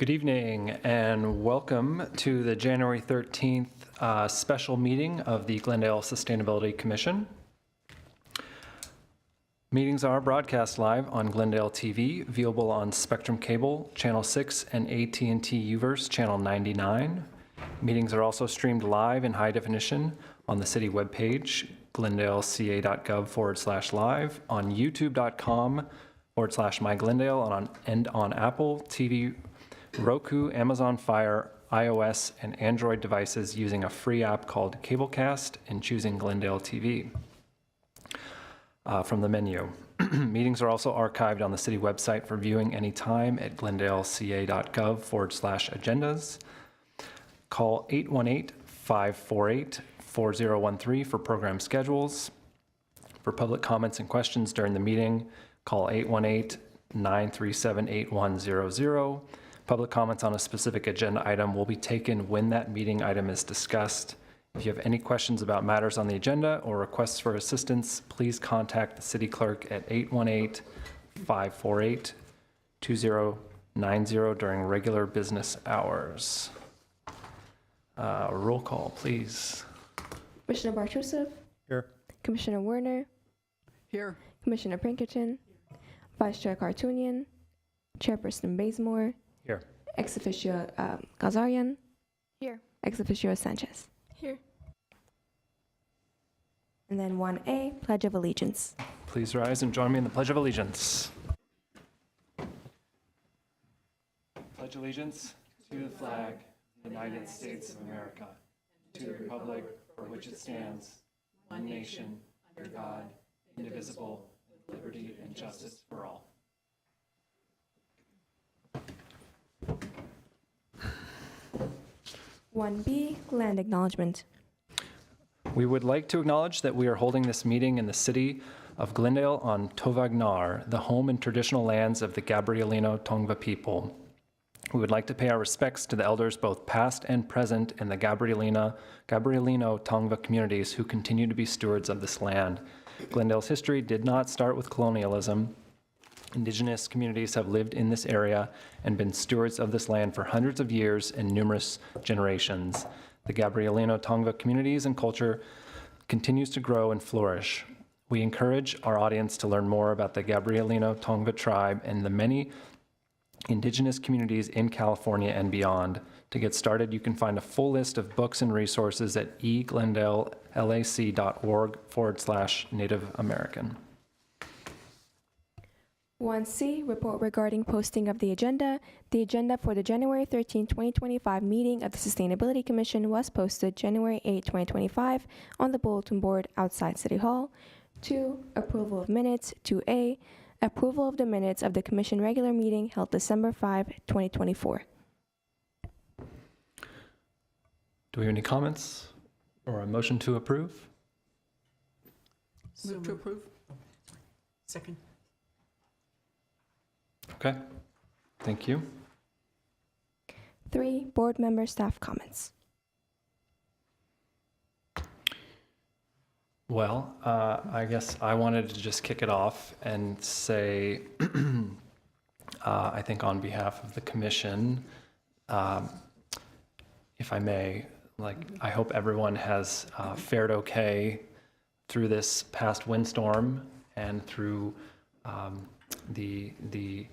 Good evening and welcome to the January 13th special meeting of the Glendale Sustainability Commission. Meetings are broadcast live on Glendale TV, viewable on Spectrum Cable, Channel 6, and AT&T Uverse, Channel 99. Meetings are also streamed live in high definition on the city webpage, glendaleca.gov/live, on youtube.com/myglendale, and on Apple TV, Roku, Amazon Fire, iOS, and Android devices using a free app called Cablecast and choosing Glendale TV from the menu. Meetings are also archived on the city website for viewing anytime at glendaleca.gov/agendas. Call 818-548-4013 for program schedules. For public comments and questions during the meeting, call 818-937-8100. Public comments on a specific agenda item will be taken when that meeting item is discussed. If you have any questions about matters on the agenda or requests for assistance, please contact the city clerk at 818-548-2090 during regular business hours. Roll call, please. Commissioner Bartusev. Here. Commissioner Werner. Here. Commissioner Pinkerton. Vice Chair Cartoonian. Chairperson Bazemore. Here. Ex officio Gazarian. Here. Ex officio Sanchez. Here. And then 1A, Pledge of Allegiance. Please rise and join me in the Pledge of Allegiance. Pledge allegiance to the flag of the United States of America, to the republic for which it stands, one nation, under God, indivisible, with liberty and justice for all. One B, Land Acknowledgement. We would like to acknowledge that we are holding this meeting in the city of Glendale on Tovagnar, the home and traditional lands of the Gabrielino Tongva people. We would like to pay our respects to the elders both past and present in the Gabrielino Tongva communities who continue to be stewards of this land. Glendale's history did not start with colonialism. Indigenous communities have lived in this area and been stewards of this land for hundreds of years and numerous generations. The Gabrielino Tongva communities and culture continues to grow and flourish. We encourage our audience to learn more about the Gabrielino Tongva tribe and the many indigenous communities in California and beyond. To get started, you can find a full list of books and resources at eglendalelac.org/Native American. 1C, report regarding posting of the agenda. The agenda for the January 13, 2025 meeting of the Sustainability Commission was posted January 8, 2025 on the bulletin board outside City Hall. 2, approval of minutes. 2A, approval of the minutes of the Commission regular meeting held December 5, 2024. Do we have any comments or a motion to approve? Move to approve. Second. Okay, thank you. 3, board member staff comments. Well, I guess I wanted to just kick it off and say, I think on behalf of the commission, if I may, I hope everyone has fared okay through this past windstorm and through the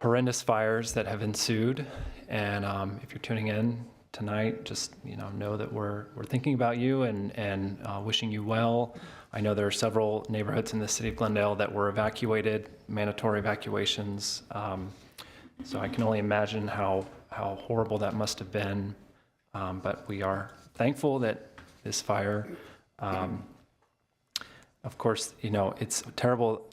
horrendous fires that have ensued. And if you're tuning in tonight, just know that we're thinking about you and wishing you well. I know there are several neighborhoods in the city of Glendale that were evacuated, mandatory evacuations. So I can only imagine how horrible that must have been. But we are thankful that this fire, of course, it's terrible.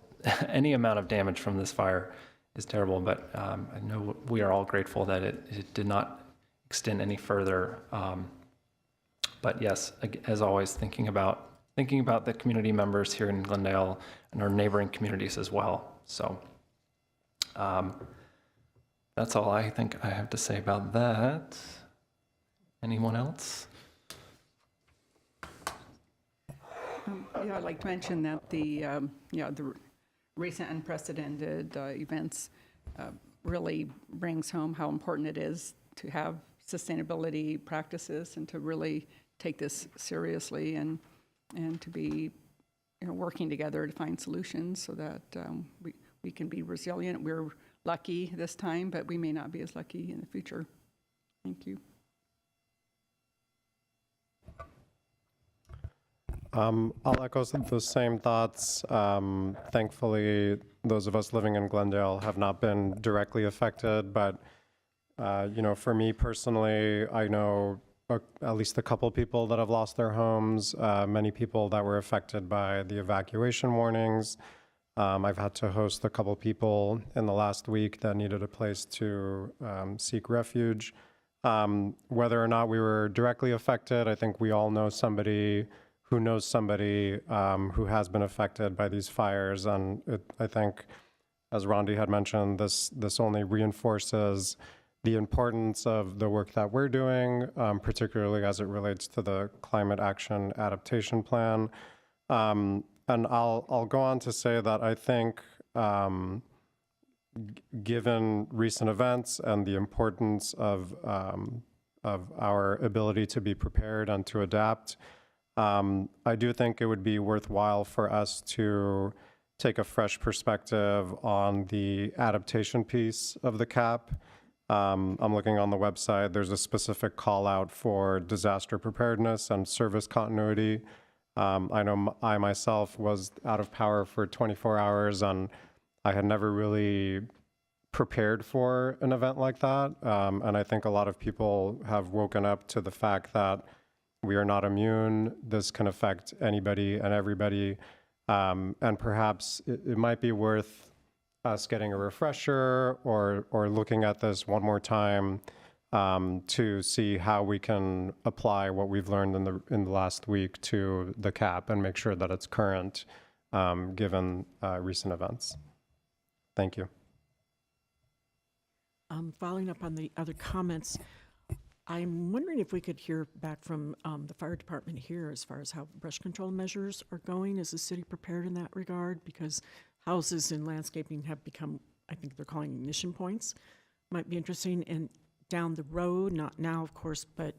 Any amount of damage from this fire is terrible, but I know we are all grateful that it did not extend any further. But yes, as always, thinking about the community members here in Glendale and our neighboring communities as well. So that's all I think I have to say about that. Anyone else? Yeah, I'd like to mention that the recent unprecedented events really brings home how important it is to have sustainability practices and to really take this seriously and to be working together to find solutions so that we can be resilient. We're lucky this time, but we may not be as lucky in the future. Thank you. I'll echo those same thoughts. Thankfully, those of us living in Glendale have not been directly affected, but for me personally, I know at least a couple people that have lost their homes, many people that were affected by the evacuation warnings. I've had to host a couple people in the last week that needed a place to seek refuge. Whether or not we were directly affected, I think we all know somebody who knows somebody who has been affected by these fires. And I think, as Rondi had mentioned, this only reinforces the importance of the work that we're doing, particularly as it relates to the Climate Action Adaptation Plan. And I'll go on to say that I think, given recent events and the importance of our ability to be prepared and to adapt, I do think it would be worthwhile for us to take a fresh perspective on the adaptation piece of the CAP. I'm looking on the website. There's a specific call out for disaster preparedness and service continuity. I know I myself was out of power for 24 hours, and I had never really prepared for an event like that. And I think a lot of people have woken up to the fact that we are not immune. This can affect anybody and everybody. And perhaps it might be worth us getting a refresher or looking at this one more time to see how we can apply what we've learned in the last week to the CAP and make sure that it's current given recent events. Thank you. Following up on the other comments, I'm wondering if we could hear back from the fire department here as far as how brush control measures are going. Is the city prepared in that regard? Because houses and landscaping have become, I think they're calling ignition points. Might be interesting. And down the road, not now, of course, but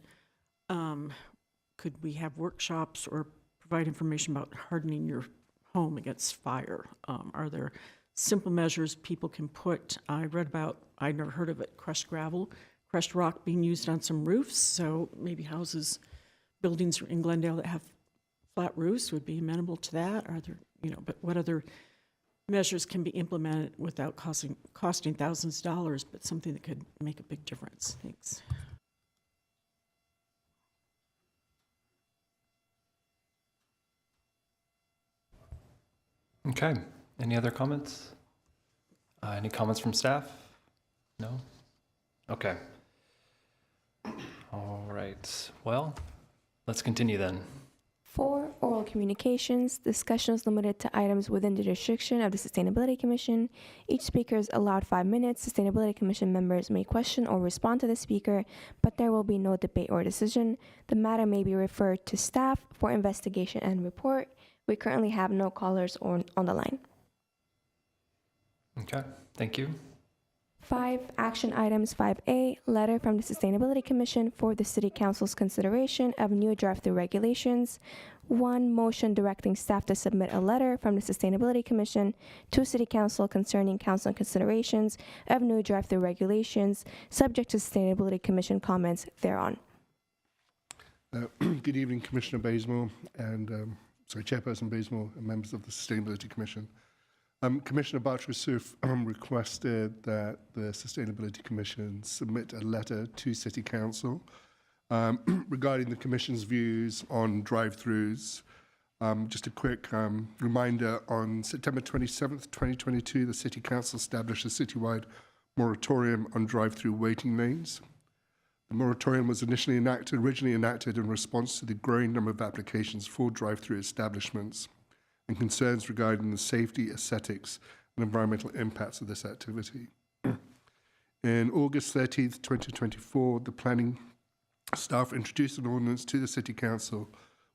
could we have workshops or provide information about hardening your home against fire? Are there simple measures people can put? I read about, I'd never heard of it, crushed rock being used on some roofs. So maybe houses, buildings in Glendale that have flat roofs would be amenable to that. Are there, but what other measures can be implemented without costing thousands of dollars, but something that could make a big difference? Thanks. Okay. Any other comments? Any comments from staff? No? Okay. All right. Well, let's continue then. 4, oral communications. Discussions limited to items within the jurisdiction of the Sustainability Commission. Each speaker is allowed 5 minutes. Sustainability Commission members may question or respond to the speaker, but there will be no debate or decision. The matter may be referred to staff for investigation and report. We currently have no callers on the line. Okay. Thank you. 5, action items. 5A, letter from the Sustainability Commission for the City Council's consideration of new drive-through regulations. 1, motion directing staff to submit a letter from the Sustainability Commission to City Council concerning council considerations of new drive-through regulations, subject to Sustainability Commission comments thereon. Good evening, Commissioner Bazemore and Chairperson Bazemore and members of the Sustainability Commission. Commissioner Bartsch-Rousseff requested that the Sustainability Commission submit a letter to City Council regarding the Commission's views on drive-throughs. Just a quick reminder, on September 27th, 2022, the City Council established a citywide moratorium on drive-through waiting lanes. The moratorium was originally enacted in response to the growing number of applications for drive-through establishments and concerns regarding the safety, aesthetics, and environmental impacts of this activity. In August 13th, 2024, the planning staff introduced an ordinance to the City Council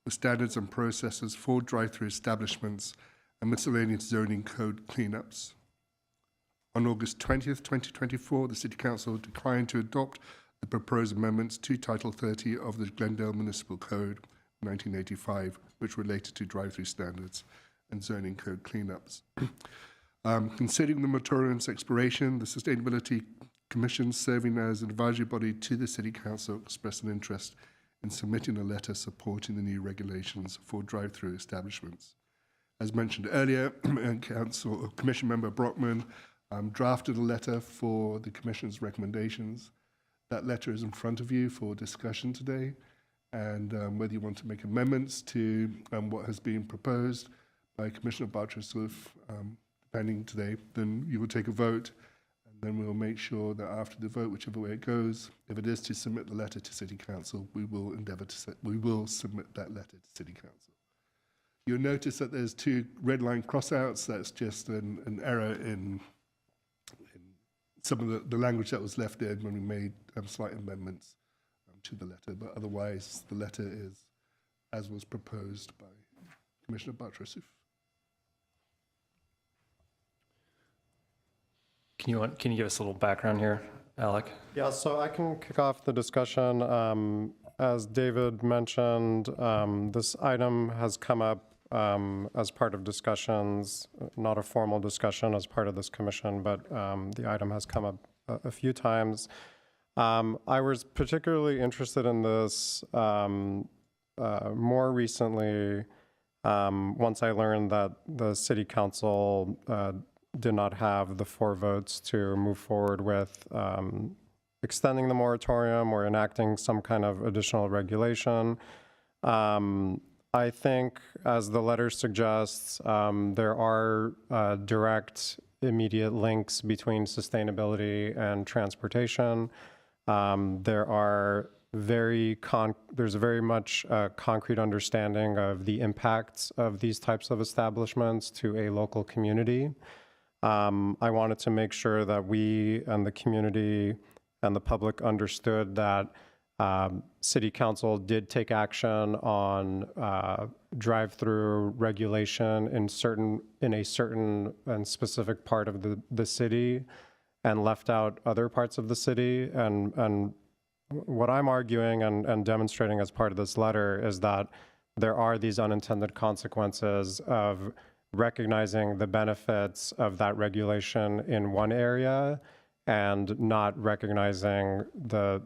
with standards and processes for drive-through establishments and miscellaneous zoning code cleanups. On August 20th, 2024, the City Council declined to adopt the proposed amendments to Title 30 of the Glendale Municipal Code 1985, which related to drive-through standards and zoning code cleanups. Considering the moratorium's expiration, the Sustainability Commission, serving as an advisory body to the City Council, expressed an interest in submitting a letter supporting the new regulations for drive-through establishments. As mentioned earlier, Commission Member Brockman drafted a letter for the Commission's recommendations. That letter is in front of you for discussion today, and whether you want to make amendments to what has been proposed by Commissioner Bartrasuf, depending today, then you will take a vote, and then we'll make sure that after the vote, whichever way it goes, if it is to submit the letter to City Council, we will submit that letter to City Council. You'll notice that there's 2 red line crossouts. That's just an error in some of the language that was left in when we made slight amendments to the letter. But otherwise, the letter is as was proposed by Commissioner Bartrasuf. Can you give us a little background here, Alec? Yeah, so I can kick off the discussion. As David mentioned, this item has come up as part of discussions, not a formal discussion as part of this commission, but the item has come up a few times. I was particularly interested in this more recently once I learned that the City Council did not have the 4 votes to move forward with extending the moratorium or enacting some kind of additional regulation. I think, as the letter suggests, there are direct, immediate links between sustainability and transportation. There's a very much concrete understanding of the impacts of these types of establishments to a local community. I wanted to make sure that we and the community and the public understood that City Council did take action on drive-through regulation in a certain and specific part of the city, and left out other parts of the city. And what I'm arguing and demonstrating as part of this letter is that there are these unintended consequences of recognizing the benefits of that regulation in one area and not recognizing the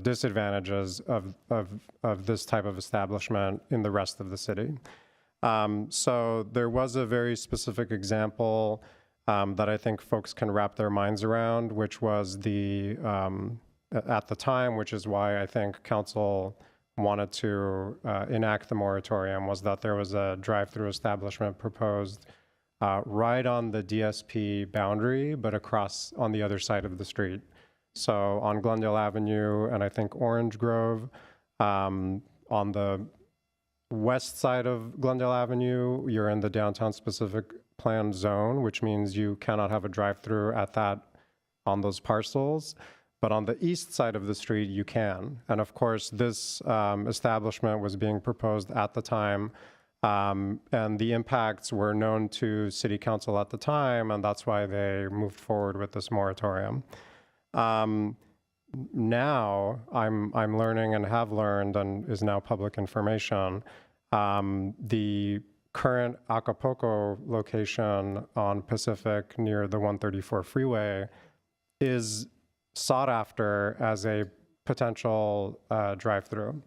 disadvantages of this type of establishment in the rest of the city. So there was a very specific example that I think folks can wrap their minds around, which was at the time, which is why I think council wanted to enact the moratorium, was that there was a drive-through establishment proposed right on the DSP boundary, but across on the other side of the street. So on Glendale Avenue and I think Orange Grove, on the west side of Glendale Avenue, you're in the downtown specific plan zone, which means you cannot have a drive-through on those parcels. But on the east side of the street, you can. And of course, this establishment was being proposed at the time, and the impacts were known to City Council at the time, and that's why they moved forward with this moratorium. Now, I'm learning and have learned, and is now public information, the current Acapulco location on Pacific near the 134 freeway is sought after as a potential drive-through.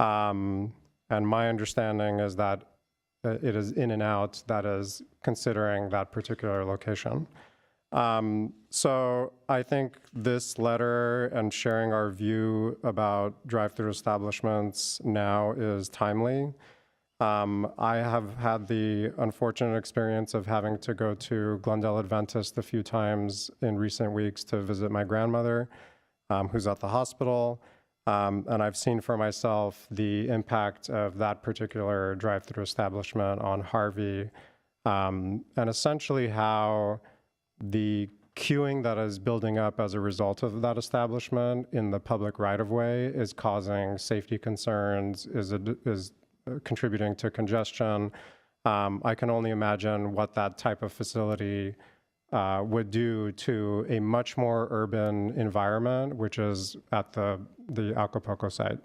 And my understanding is that it is In-N-Out that is considering that particular location. So I think this letter and sharing our view about drive-through establishments now is timely. I have had the unfortunate experience of having to go to Glendale Adventist a few times in recent weeks to visit my grandmother, who's at the hospital. And I've seen for myself the impact of that particular drive-through establishment on Harvey, and essentially how the queuing that is building up as a result of that establishment in the public right-of-way is causing safety concerns, is contributing to congestion. I can only imagine what that type of facility would do to a much more urban environment, which is at the Acapulco site.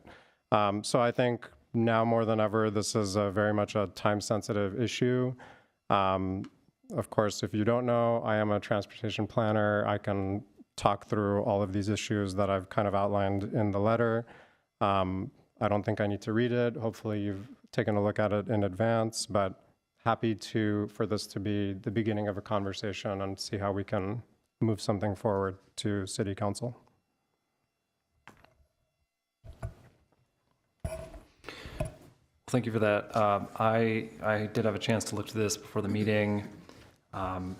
So I think now more than ever, this is very much a time-sensitive issue. Of course, if you don't know, I am a transportation planner. I can talk through all of these issues that I've kind of outlined in the letter. I don't think I need to read it. Hopefully you've taken a look at it in advance, but happy for this to be the beginning of a conversation and see how we can move something forward to City Council. Thank you for that. I did have a chance to look to this before the meeting. I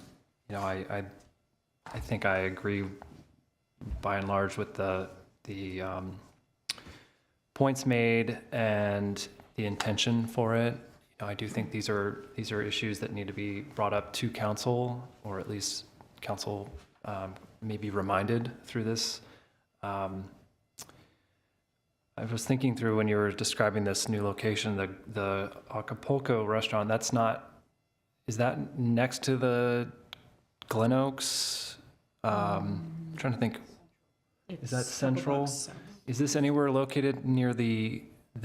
think I agree by and large with the points made and the intention for it. I do think these are issues that need to be brought up to council, or at least council may be reminded through this. I was thinking through when you were describing this new location, the Acapulco restaurant, is that next to the Glen Oaks? I'm trying to think, is that central? Is this anywhere located near the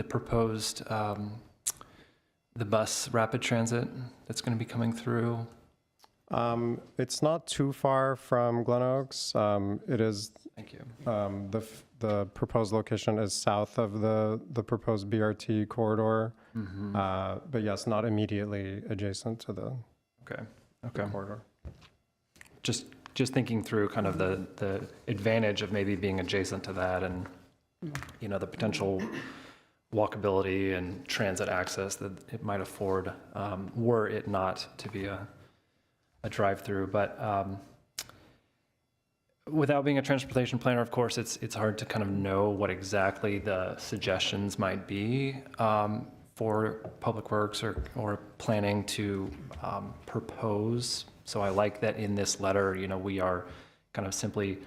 proposed, the bus rapid transit that's going to be coming through? It's not too far from Glen Oaks. It is. Thank you. The proposed location is south of the proposed BRT corridor, but yes, not immediately adjacent to the corridor. Just thinking through kind of the advantage of maybe being adjacent to that, and the potential walkability and transit access that it might afford, were it not to be a drive-through. But without being a transportation planner, of course, it's hard to kind of know what exactly the suggestions might be for Public Works or planning to propose. So I like that in this letter, we are kind of simply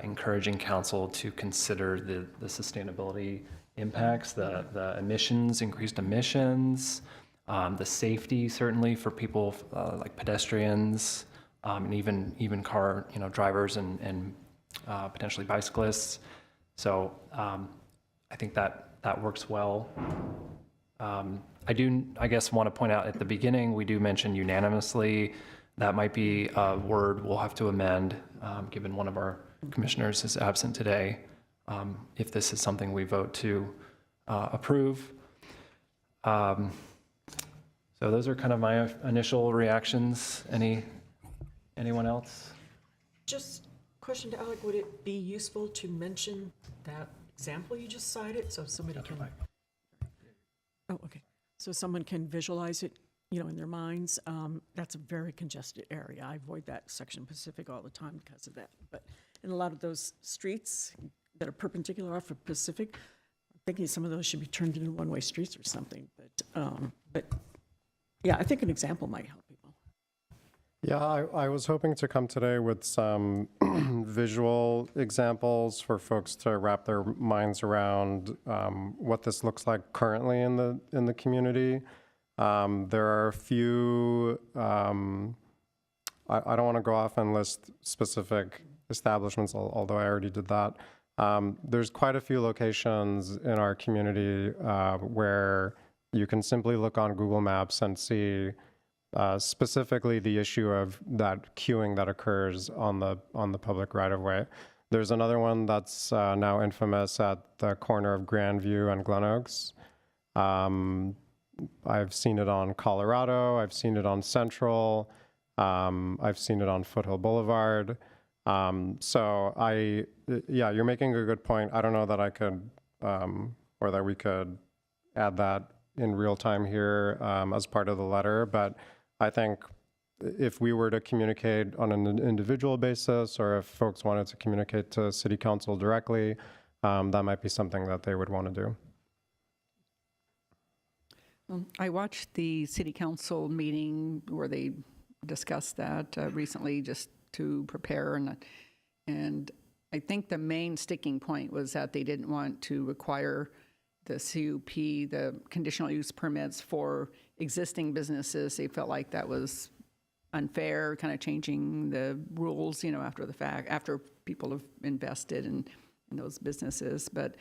encouraging council to consider the sustainability impacts, the emissions, increased emissions, the safety certainly for people like pedestrians, and even car drivers and potentially bicyclists. So I think that works well. I guess want to point out at the beginning, we do mention unanimously. That might be a word we'll have to amend, given one of our commissioners is absent today, if this is something we vote to approve. So those are kind of my initial reactions. Anyone else? Just question to Alec, would it be useful to mention that example you just cited so somebody can, oh, okay. So someone can visualize it, in their minds. That's a very congested area. I avoid that section Pacific all the time because of that. But in a lot of those streets that are perpendicular off of Pacific, I'm thinking some of those should be turned into one-way streets or something. But yeah, I think an example might help people. Yeah, I was hoping to come today with some visual examples for folks to wrap their minds around what this looks like currently in the community. There are a few, I don't want to go off and list specific establishments, although I already did that. There's quite a few locations in our community where you can simply look on Google Maps and see specifically the issue of that queuing that occurs on the public right-of-way. There's another one that's now infamous at the corner of Grandview and Glen Oaks. I've seen it on Colorado. I've seen it on Central. I've seen it on Foothill Boulevard. So yeah, you're making a good point. I don't know that I could, or that we could add that in real time here as part of the letter, but I think if we were to communicate on an individual basis, or if folks wanted to communicate to City Council directly, that might be something that they would want to do. I watched the City Council meeting where they discussed that recently, just to prepare, and I think the main sticking point was that they didn't want to require the CUP, the conditional use permits for existing businesses. They felt like that was unfair, kind of changing the rules, after the fact, after people have invested in those businesses. But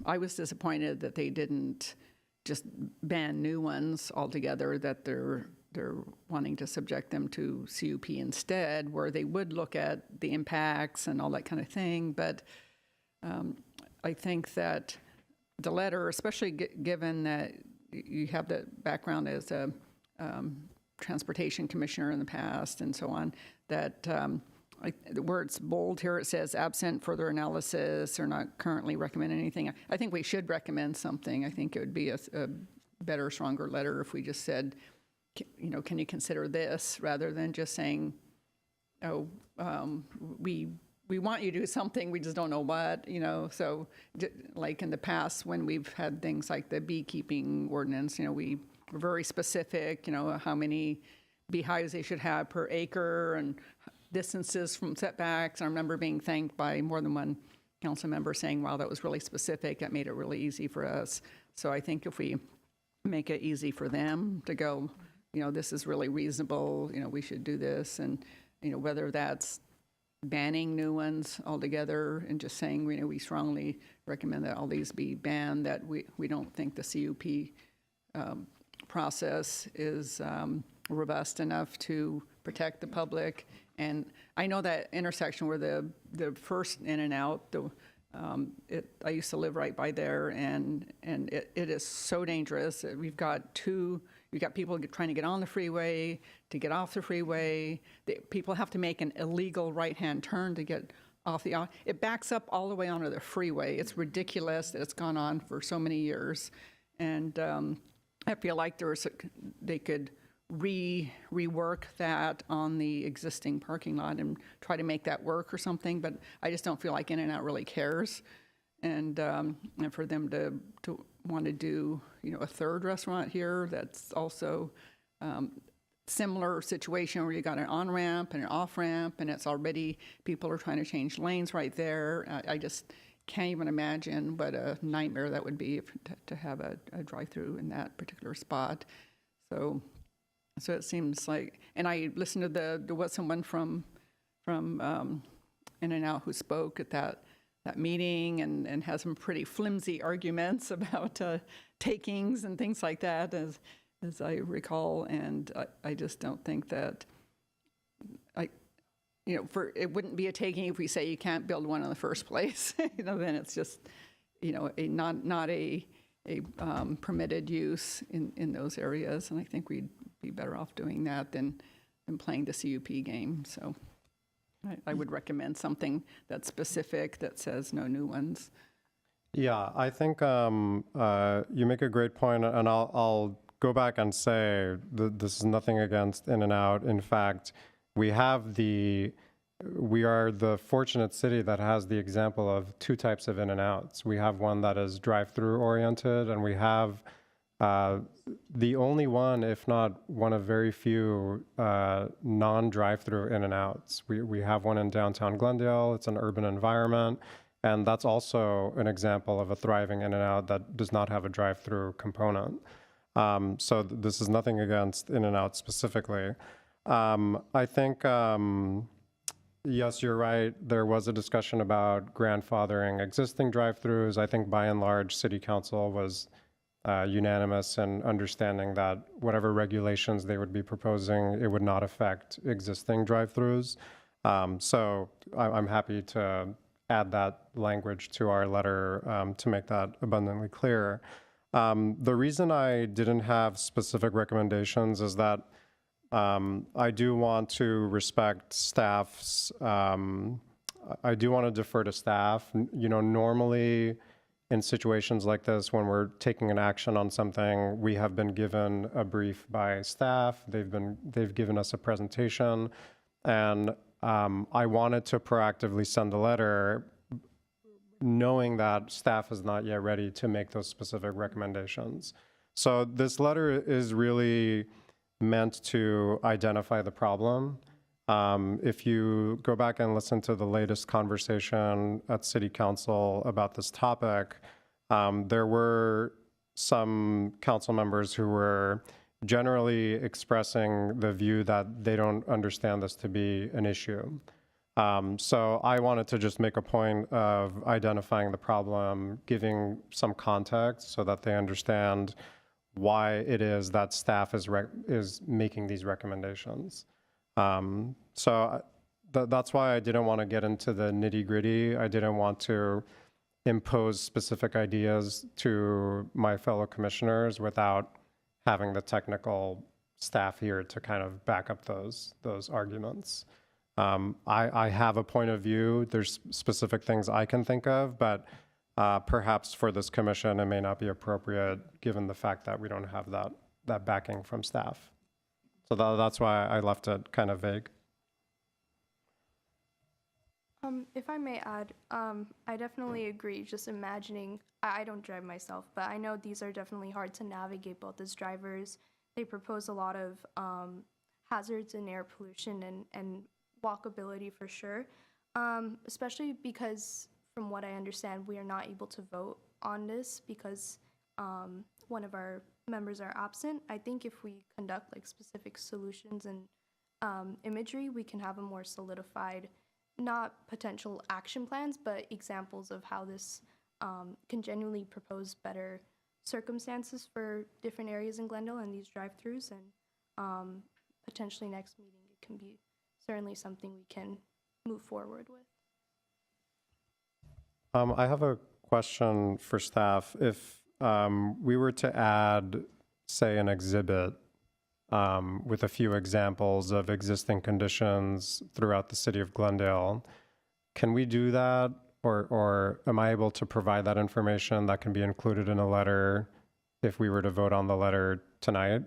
I was disappointed that they didn't just ban new ones altogether, that they're wanting to subject them to CUP instead, where they would look at the impacts and all that kind of thing. But I think that the letter, especially given that you have the background as a transportation commissioner in the past and so on, that where it's bold here, it says absent further analysis or not currently recommend anything. I think we should recommend something. I think it would be a better, stronger letter if we just said, can you consider this, rather than just saying, oh, we want you to do something, we just don't know what, So like in the past when we've had things like the beekeeping ordinance, we were very specific, how many beehives they should have per acre and distances from setbacks. I remember being thanked by more than one council member saying, wow, that was really specific. That made it really easy for us. So I think if we make it easy for them to go, this is really reasonable, we should do this. And, whether that's banning new ones altogether and just saying, we strongly recommend that all these be banned, that we don't think the CUP process is robust enough to protect the public. And I know that intersection where the first in and out, I used to live right by there, and it is so dangerous. You've got people trying to get on the freeway, to get off the freeway. People have to make an illegal right-hand turn to get off the. It backs up all the way onto the freeway. It's ridiculous that it's gone on for so many years, and I feel like they could rework that on the existing parking lot and try to make that work or something. But I just don't feel like In-N-Out really cares, and for them to want to do a third restaurant here that's also similar situation where you got an on-ramp and an off-ramp, and it's already people are trying to change lanes right there. I just can't even imagine what a nightmare that would be to have a drive-through in that particular spot. So it seems like, and I listened to there was someone from In-N-Out who spoke at that meeting and has some pretty flimsy arguments about takings and things like that, as I recall. And I just don't think that it wouldn't be a taking if we say you can't build one in the first place. Then it's just not a permitted use in those areas. And I think we'd be better off doing that than playing the CUP game. So I would recommend something that's specific that says no new ones. Yeah, I think you make a great point, and I'll go back and say that this is nothing against In-N-Out. In fact, we are the fortunate city that has the example of two types of In-N-Outs. We have one that is drive-through oriented, and we have the only one, if not one of very few, non-drive-through In-N-Outs. We have one in downtown Glendale. It's an urban environment, and that's also an example of a thriving In-N-Out that does not have a drive-through component. So this is nothing against In-N-Out specifically. I think, yes, you're right. There was a discussion about grandfathering existing drive-throughs. I think by and large, City Council was unanimous in understanding that whatever regulations they would be proposing, it would not affect existing drive-throughs. So I'm happy to add that language to our letter to make that abundantly clear. The reason I didn't have specific recommendations is that I do want to respect staff's, I do want to defer to staff. Normally in situations like this, when we're taking an action on something, we have been given a brief by staff. They've given us a presentation, and I wanted to proactively send a letter knowing that staff is not yet ready to make those specific recommendations. So this letter is really meant to identify the problem. If you go back and listen to the latest conversation at City Council about this topic, there were some council members who were generally expressing the view that they don't understand this to be an issue. So I wanted to just make a point of identifying the problem, giving some context so that they understand why it is that staff is making these recommendations. That's why I didn't want to get into the nitty gritty. I didn't want to impose specific ideas to my fellow commissioners without having the technical staff here to kind of back up those arguments. I have a point of view. There's specific things I can think of, but perhaps for this commission, it may not be appropriate given the fact that we don't have that backing from staff. So that's why I left it kind of vague. If I may add, I definitely agree. Just imagining, I don't drive myself, but I know these are definitely hard to navigate both as drivers. They propose a lot of hazards and air pollution and walkability for sure, especially because from what I understand, we are not able to vote on this because one of our members are absent. I think if we conduct like specific solutions and imagery, we can have a more solidified, not potential action plans, but examples of how this can genuinely propose better circumstances for different areas in Glendale and these drive-throughs. And potentially next meeting, it can be certainly something we can move forward with. I have a question for staff. If we were to add, say, an exhibit with a few examples of existing conditions throughout the city of Glendale, can we do that? Or am I able to provide that information that can be included in a letter if we were to vote on the letter tonight?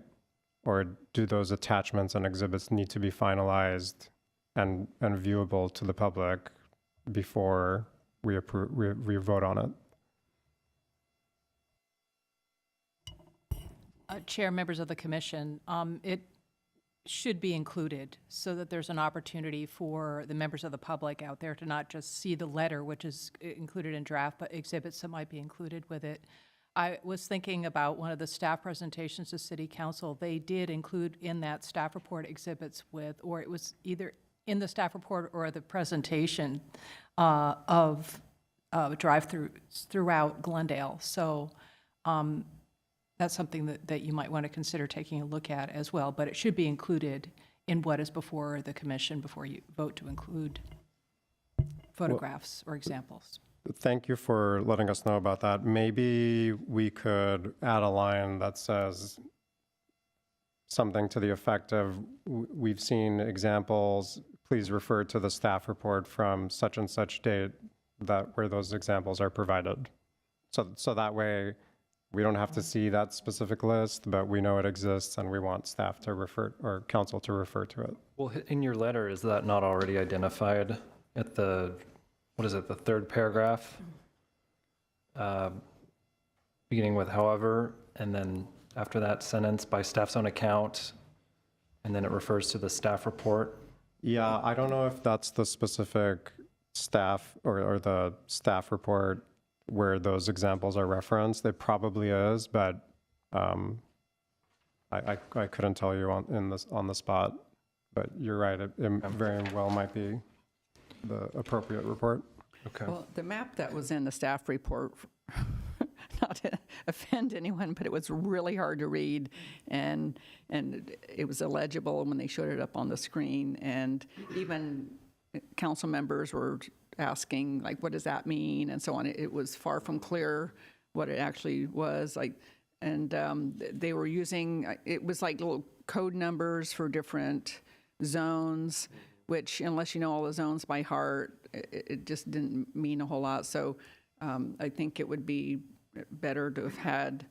Or do those attachments and exhibits need to be finalized and viewable to the public before we vote on it? Chair, members of the commission, it should be included so that there's an opportunity for the members of the public out there to not just see the letter, which is included in draft, but exhibits that might be included with it. I was thinking about one of the staff presentations to City Council. They did include in that staff report exhibits with, or it was either in the staff report or the presentation of drive-throughs throughout Glendale. So that's something that you might want to consider taking a look at as well, but it should be included in what is before the commission before you vote to include photographs or examples. Thank you for letting us know about that. Maybe we could add a line that says something to the effect of, we've seen examples, please refer to the staff report from such and such date where those examples are provided. So that way, we don't have to see that specific list, but we know it exists and we want staff to refer, or council to refer to it. Well, in your letter, is that not already identified at the, what is it, the third paragraph? Beginning with however, and then after that sentence, by staff's own account, and then it refers to the staff report? Yeah, I don't know if that's the specific staff or the staff report where those examples are referenced. It probably is, but I couldn't tell you on the spot. But you're right, it very well might be the appropriate report. Okay. Well, the map that was in the staff report, not to offend anyone, but it was really hard to read, and it was illegible when they showed it up on the screen, and even council members were asking, like, what does that mean, and so on. It was far from clear what it actually was, like, and they were using, it was like little code numbers for different zones, which, unless you know all the zones by heart, it just didn't mean a whole lot. So I think it would be better to have had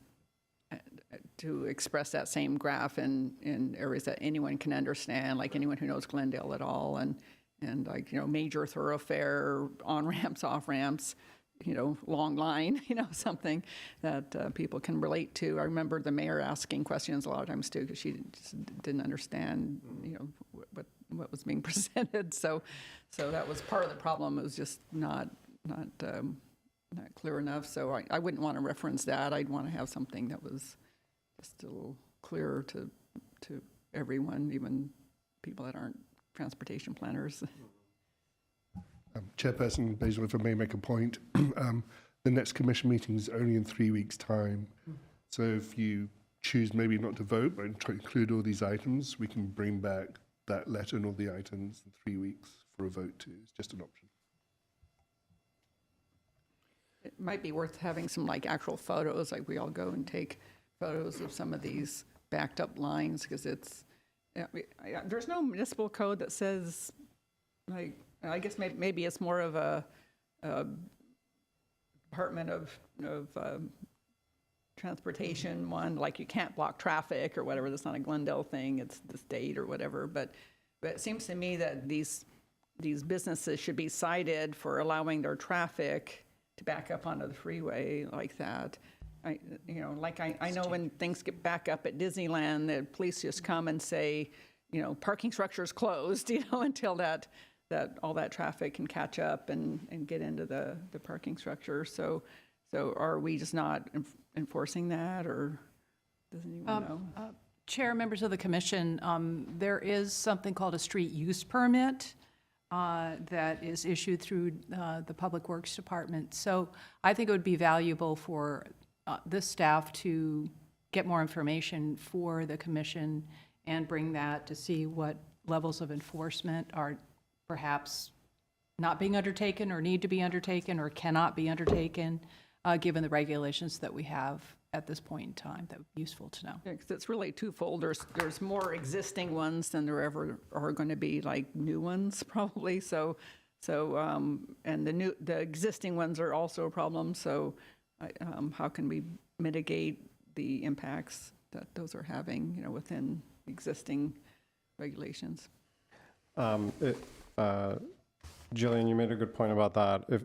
to express that same graph in areas that anyone can understand, like anyone who knows Glendale at all, and like, you know, major thoroughfare, on-ramps, off-ramps, you know, long line, you know, something that people can relate to. I remember the mayor asking questions a lot of times too, because she just didn't understand, you know, what was being presented. So that was part of the problem. It was just not clear enough. So I wouldn't want to reference that. I'd want to have something that was just a little clear to everyone, even people that aren't transportation planners. Chairperson Basil, if I may make a point, the next commission meeting is only in 3 weeks' time. So if you choose maybe not to vote, but try to include all these items, we can bring back that letter and all the items in 3 weeks for a vote too. It's just an option. It might be worth having some like actual photos, like we all go and take photos of some of these backed up lines, because it's, there's no municipal code that says, like, I guess maybe it's more of a Department of Transportation one, like you can't block traffic or whatever. That's not a Glendale thing, it's the state or whatever. But it seems to me that these businesses should be cited for allowing their traffic to back up onto the freeway like that. I know when things get back up at Disneyland, the police just come and say, parking structure is closed, until that all that traffic can catch up and get into the parking structure. So are we just not enforcing that, or does anyone know? Chair, members of the commission, there is something called a street use permit that is issued through the Public Works Department. So I think it would be valuable for this staff to get more information for the commission and bring that to see what levels of enforcement are perhaps not being undertaken or need to be undertaken or cannot be undertaken, given the regulations that we have at this point in time. That would be useful to know. Yeah, 'cause it's really twofold. There's more existing ones than there ever are going to be, like, new ones probably. So and the existing ones are also a problem. So how can we mitigate the impacts that those are having, within existing regulations? Jillian, you made a good point about that. If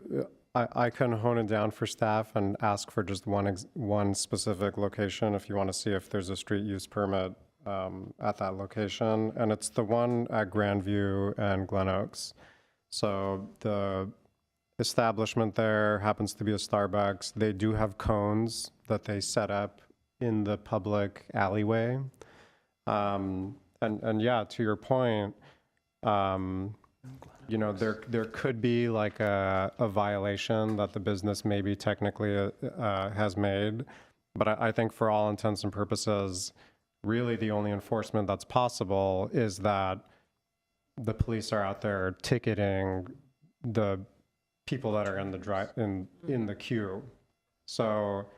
I can hone it down for staff and ask for just one specific location if you want to see if there's a street use permit at that location, and it's the one at Grandview and Glen Oaks. So the establishment there happens to be a Starbucks. They do have cones that they set up in the public alleyway. And yeah, to your point, there could be like a violation that the business maybe technically has made. But I think for all intents and purposes, really the only enforcement that's possible is that the police are out there ticketing the people that are in the in the queue. So,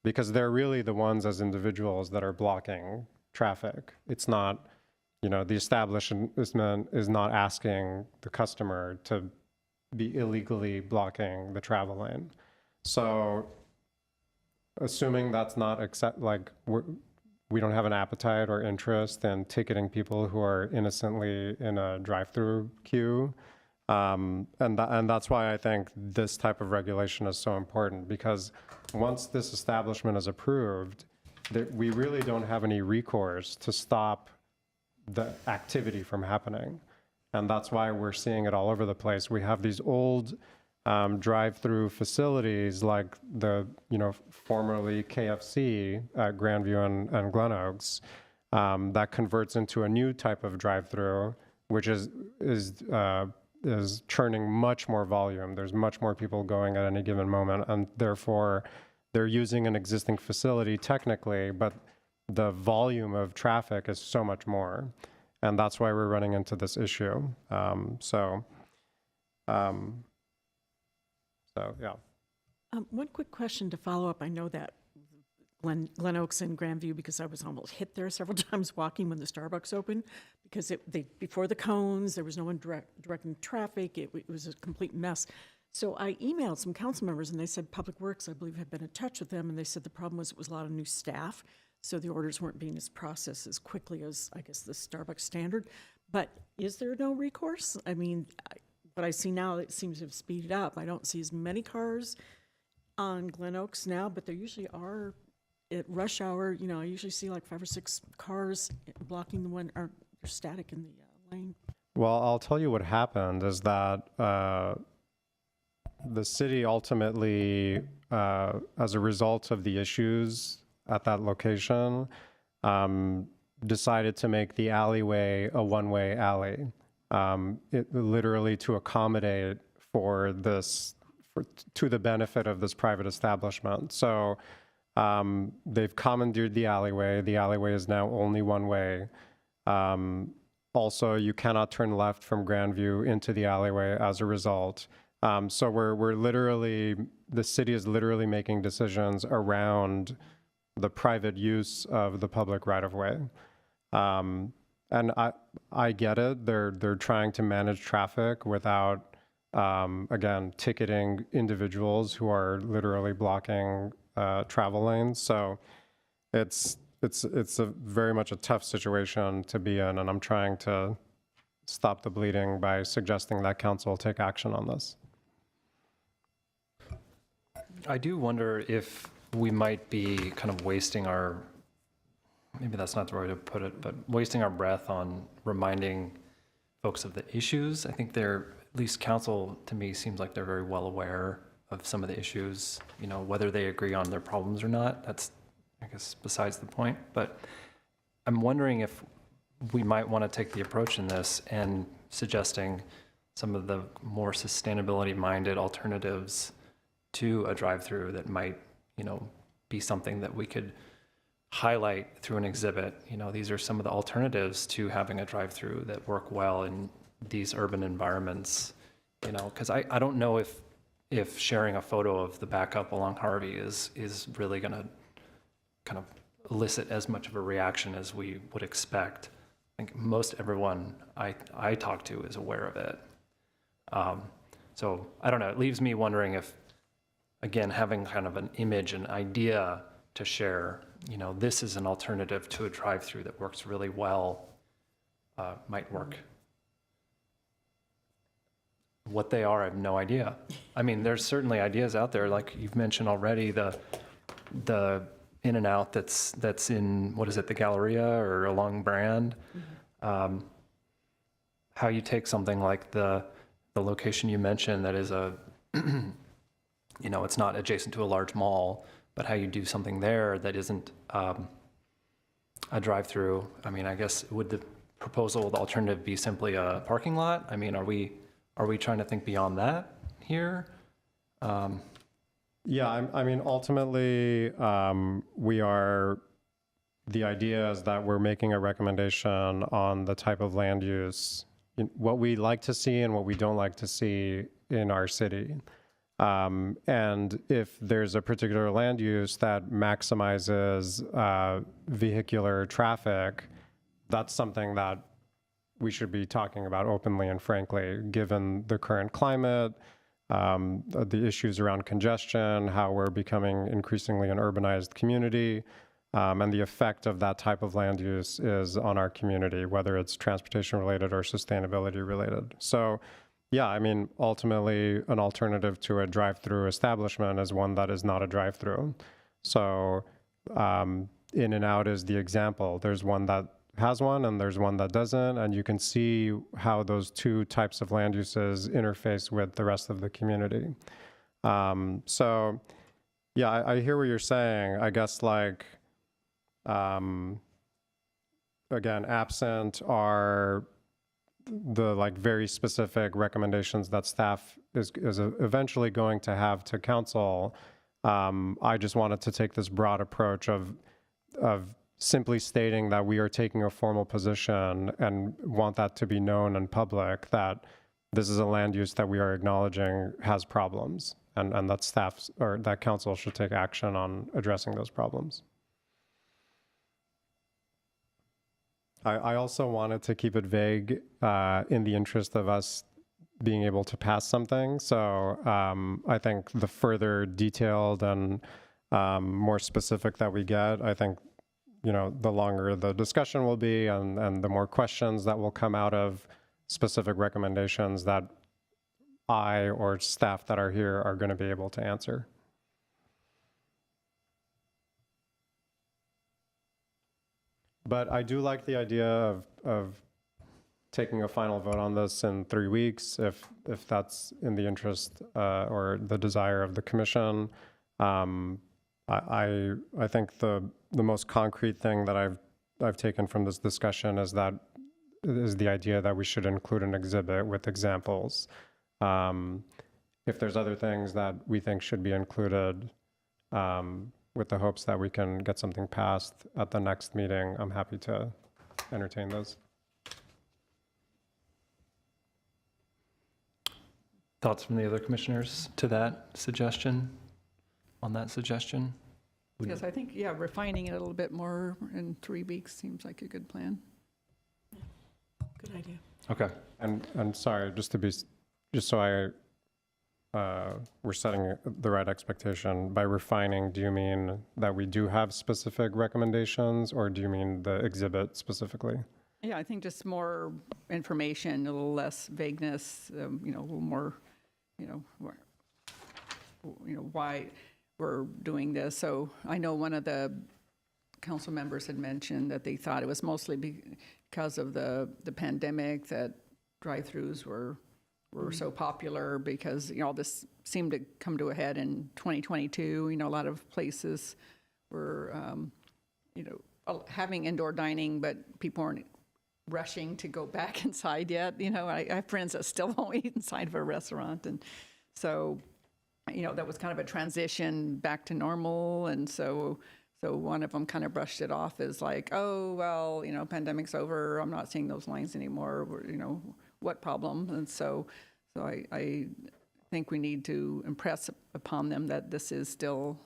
because they're really the ones as individuals that are blocking traffic. It's not, the establishment is not asking the customer to be illegally blocking the travel lane. So, assuming that's not we don't have an appetite or interest in ticketing people who are innocently in a drive-through queue. And that's why I think this type of regulation is so important, because once this establishment is approved, we really don't have any recourse to stop the activity from happening. And that's why we're seeing it all over the place. We have these old drive-through facilities like the, formerly KFC at Grandview and Glen Oaks, that converts into a new type of drive-through, which is churning much more volume. There's much more people going at any given moment, and therefore they're using an existing facility technically, but the volume of traffic is so much more. And that's why we're running into this issue. So yeah. One quick question to follow up. I know that Glen Oaks and Grandview, because I was almost hit there several times walking when the Starbucks opened, because before the cones, there was no one directing traffic. It was a complete mess. So I emailed some council members, and they said Public Works, I believe, had been in touch with them, and they said the problem was it was a lot of new staff, so the orders weren't being processed as quickly as, I guess, the Starbucks standard. But is there no recourse? I mean, what I see now, it seems to have speeded up. I don't see as many cars on Glen Oaks now, but there usually are at rush hour. I usually see like 5 or 6 cars blocking the one, or they're static in the lane. Well, I'll tell you what happened is that the city ultimately, as a result of the issues at that location, decided to make the alleyway a one-way alley, literally to accommodate for this, to the benefit of this private establishment. So they've commandeered the alleyway. The alleyway is now only one way. Also, you cannot turn left from Grandview into the alleyway as a result. So we're literally, the city is literally making decisions around the private use of the public right-of-way. And I get it. They're trying to manage traffic without, again, ticketing individuals who are literally blocking travel lanes. So it's a very much a tough situation to be in, and I'm trying to stop the bleeding by suggesting that council take action on this. I do wonder if we might be kind of wasting our, maybe that's not the right way to put it, but wasting our breath on reminding folks of the issues. I think they're, at least council to me seems like they're very well aware of some of the issues, you know, whether they agree on their problems or not, that's, I guess, besides the point. But I'm wondering if we might want to take the approach in this and suggesting some of the more sustainability-minded alternatives to a drive-through that might, you know, be something that we could highlight through an exhibit. You know, these are some of the alternatives to having a drive-through that work well in these urban environments, you know, because I don't know if sharing a photo of the backup along Harvey is really going to kind of elicit as much of a reaction as we would expect. I think most everyone I talk to is aware of it. So I don't know, it leaves me wondering if, again, having kind of an image, an idea to share, you know, this is an alternative to a drive-through that works really well, might work. What they are, I have no idea. I mean, there's certainly ideas out there, like you've mentioned already, the in and out that's in, what is it, the Galleria or along Brand. How you take something like the location you mentioned that is a, you know, it's not adjacent to a large mall, but how you do something there that isn't a drive-through. I mean, I guess, would the proposal, the alternative be simply a parking lot? I mean, are we trying to think beyond that here? Yeah, I mean, ultimately, the idea is that we're making a recommendation on the type of land use, what we like to see and what we don't like to see in our city. And if there's a particular land use that maximizes vehicular traffic, that's something that we should be talking about openly and frankly, given the current climate, the issues around congestion, how we're becoming increasingly an urbanized community, and the effect of that type of land use is on our community, whether it's transportation related or sustainability related. So yeah, I mean, ultimately, an alternative to a drive-through establishment is one that is not a drive-through. So In and Out is the example. There's one that has one and there's one that doesn't, and you can see how those two types of land uses interface with the rest of the community. So yeah, I hear what you're saying. I guess like, again, absent are the like very specific recommendations that staff is eventually going to have to council. I just wanted to take this broad approach of simply stating that we are taking a formal position and want that to be known in public, that this is a land use that we are acknowledging has problems, and that staff or that council should take action on addressing those problems. I also wanted to keep it vague in the interest of us being able to pass something. So I think the further detailed and more specific that we get, I think, you know, the longer the discussion will be and the more questions that will come out of specific recommendations that I or staff that are here are going to be able to answer. But I do like the idea of taking a final vote on this in 3 weeks, if that's in the interest or the desire of the commission. I think the most concrete thing that I've I've taken from this discussion is the idea that we should include an exhibit with examples. If there's other things that we think should be included, with the hopes that we can get something passed at the next meeting, I'm happy to entertain those. Thoughts from the other commissioners to that suggestion, on that suggestion? Yes, I think, yeah, refining it a little bit more in 3 weeks seems like a good plan. Good idea. Okay. And sorry, just so we're setting the right expectation. By refining, do you mean that we do have specific recommendations, or do you mean the exhibit specifically? Yeah, I think just more information, a little less vagueness, a little more, why we're doing this. So I know one of the council members had mentioned that they thought it was mostly because of the pandemic that drive-throughs were so popular, because all this seemed to come to a head in 2022. A lot of places were having indoor dining, but people aren't rushing to go back inside yet. I have friends that still won't eat inside of a restaurant, and so that was kind of a transition back to normal. And so one of them kind of brushed it off as like, oh well, pandemic's over, I'm not seeing those lines anymore, what problem? And so I think we need to impress upon them that this is still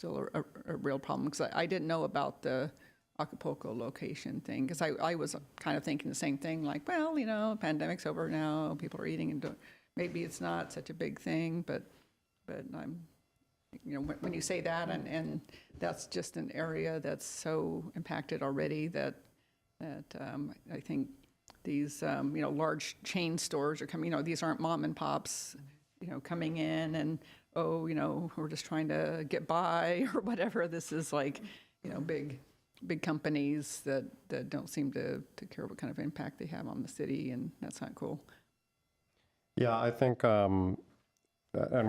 a real problem, because I didn't know about the Acapulco location thing, because I was kind of thinking the same thing, like, well, pandemic's over now, people are eating, and maybe it's not such a big thing, but I'm, when you say that, and that's just an area that's so impacted already that I think these large chain stores are coming. These aren't mom and pops, coming in and we're just trying to get by or whatever. This is like big companies that don't seem to care what kind of impact they have on the city, and that's not cool. Yeah, I think, and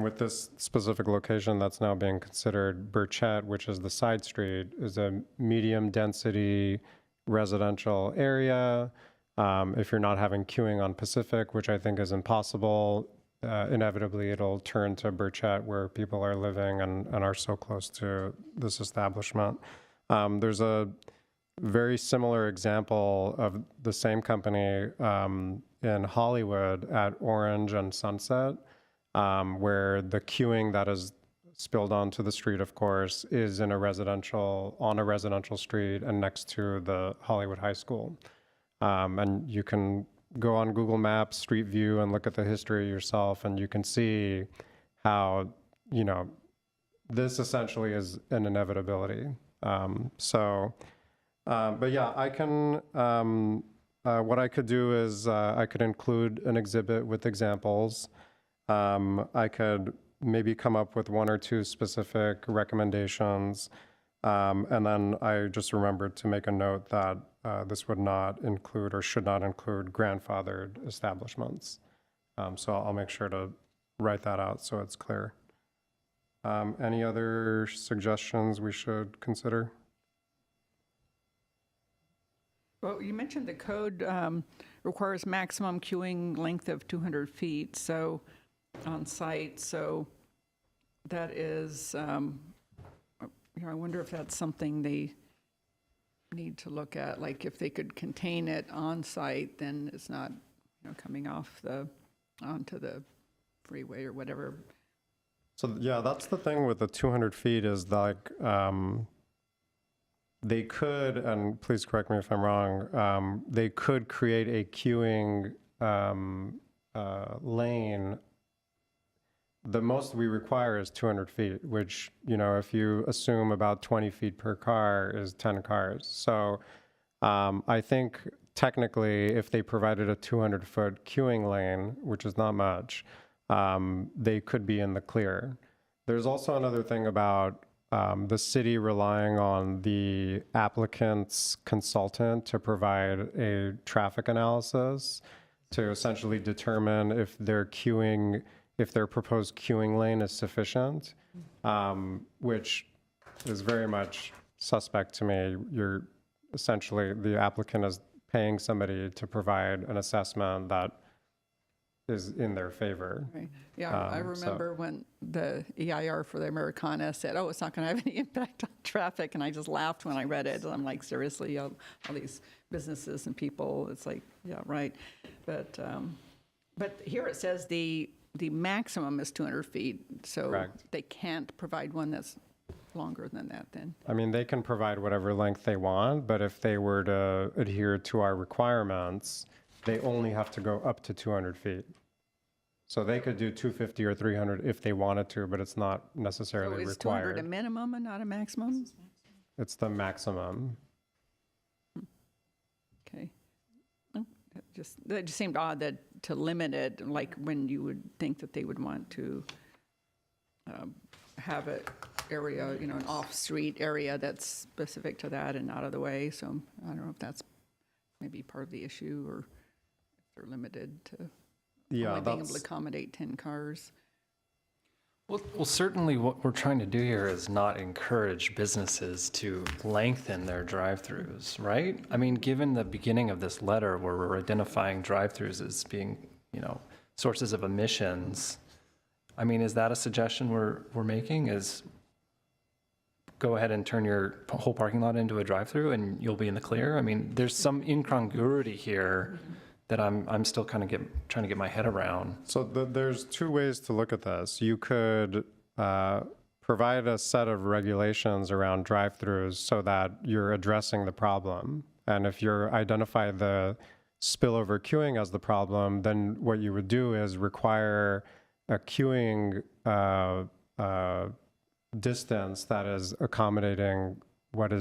with this specific location that's now being considered, Burchett, which is the side street, is a medium density residential area. If you're not having queuing on Pacific, which I think is impossible, inevitably it'll turn to Burchett, where people are living and are so close to this establishment. There's a very similar example of the same company in Hollywood at Orange and Sunset, where the queuing that is spilled onto the street, of course, is on a residential street and next to the Hollywood High School. And you can go on Google Maps, Street View, and look at the history yourself, and you can see how, this essentially is an inevitability. But yeah, I can, what I could do is I could include an exhibit with examples. I could maybe come up with 1 or 2 specific recommendations. And then I just remembered to make a note that this would not include or should not include grandfathered establishments. So I'll make sure to write that out so it's clear. Any other suggestions we should consider? Well, you mentioned the code requires maximum queuing length of 200 feet, so on site. So that is, I wonder if that's something they need to look at. Like if they could contain it on site, then it's not, coming off onto the freeway or whatever. So yeah, that's the thing with the 200 feet is like, they could, and please correct me if I'm wrong, they could create a queuing lane. The most we require is 200 feet, which, if you assume about 20 feet per car is 10 cars. So I think technically if they provided a 200-foot queuing lane, which is not much, they could be in the clear. There's also another thing about the city relying on the applicant's consultant to provide a traffic analysis to essentially determine if their proposed queuing lane is sufficient, which is very much suspect to me. essentially the applicant is paying somebody to provide an assessment that is in their favor. Right. Yeah, I So- remember when the EIR for the Americana said, oh, it's not going to have any impact on traffic, and I just laughed when I read it. I'm like, seriously, all these businesses and people, it's like, yeah, right. But here it says the maximum is 200 feet, so Correct. they can't provide one that's longer than that then. I mean, they can provide whatever length they want, but if they were to adhere to our requirements, they only have to go up to 200 feet. So they could do 250 or 300 if they wanted to, but it's not So necessarily is 200 a required. minimum and not a maximum? It's the maximum. Okay. Oh, that just seemed odd that to limit it, like when you would think that they would want to have an area, you know, an off-street area that's specific to that and out of the way. So I don't know if that's maybe part of the issue, or if they're limited to Yeah, only being able to that's, accommodate 10 cars. Well, certainly what we're trying to do here is not encourage businesses to lengthen their drive-throughs, right? I mean, given the beginning of this letter where we're identifying drive-throughs as being, sources of emissions, I mean, is that a suggestion we're making, is go ahead and turn your whole parking lot into a drive-through and you'll be in the clear? I mean, there's some incongruity here that I'm still kind of trying to get my head around. so there's two ways to look at this. You could provide a set of regulations around drive-throughs so that you're addressing the problem. And if you identify the spillover queuing as the problem, then what you would do is require a queuing distance that is accommodating what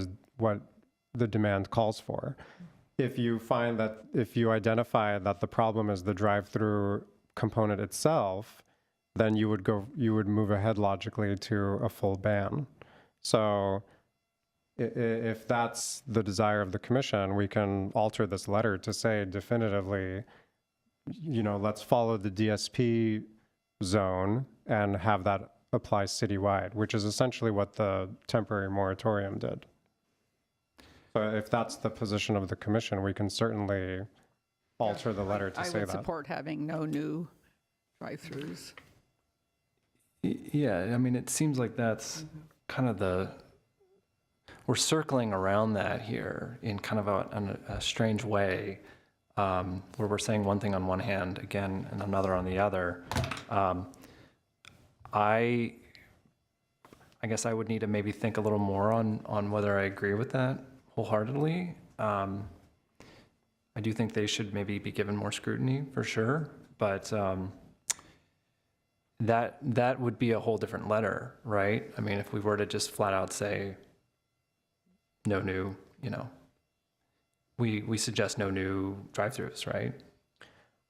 the demand calls for. If you identify that the problem is the drive-through component itself, then you would move ahead logically to a full ban. So if that's the desire of the commission, we can alter this letter to say definitively, let's follow the DSP zone and have that apply citywide, which is essentially what the temporary moratorium did. So if that's the position of the commission, we can certainly alter the letter to I say would that. support having no new drive-throughs. Yeah, I mean, it seems like that's kind of we're circling around that here in kind of a strange way, where we're saying one thing on one hand, again, and another on the other. I guess I would need to maybe think a little more on whether I agree with that wholeheartedly. I do think they should maybe be given more scrutiny for sure, but that would be a whole different letter, right? I mean, if we were to just flat out say, no new, we suggest no new drive-throughs, right?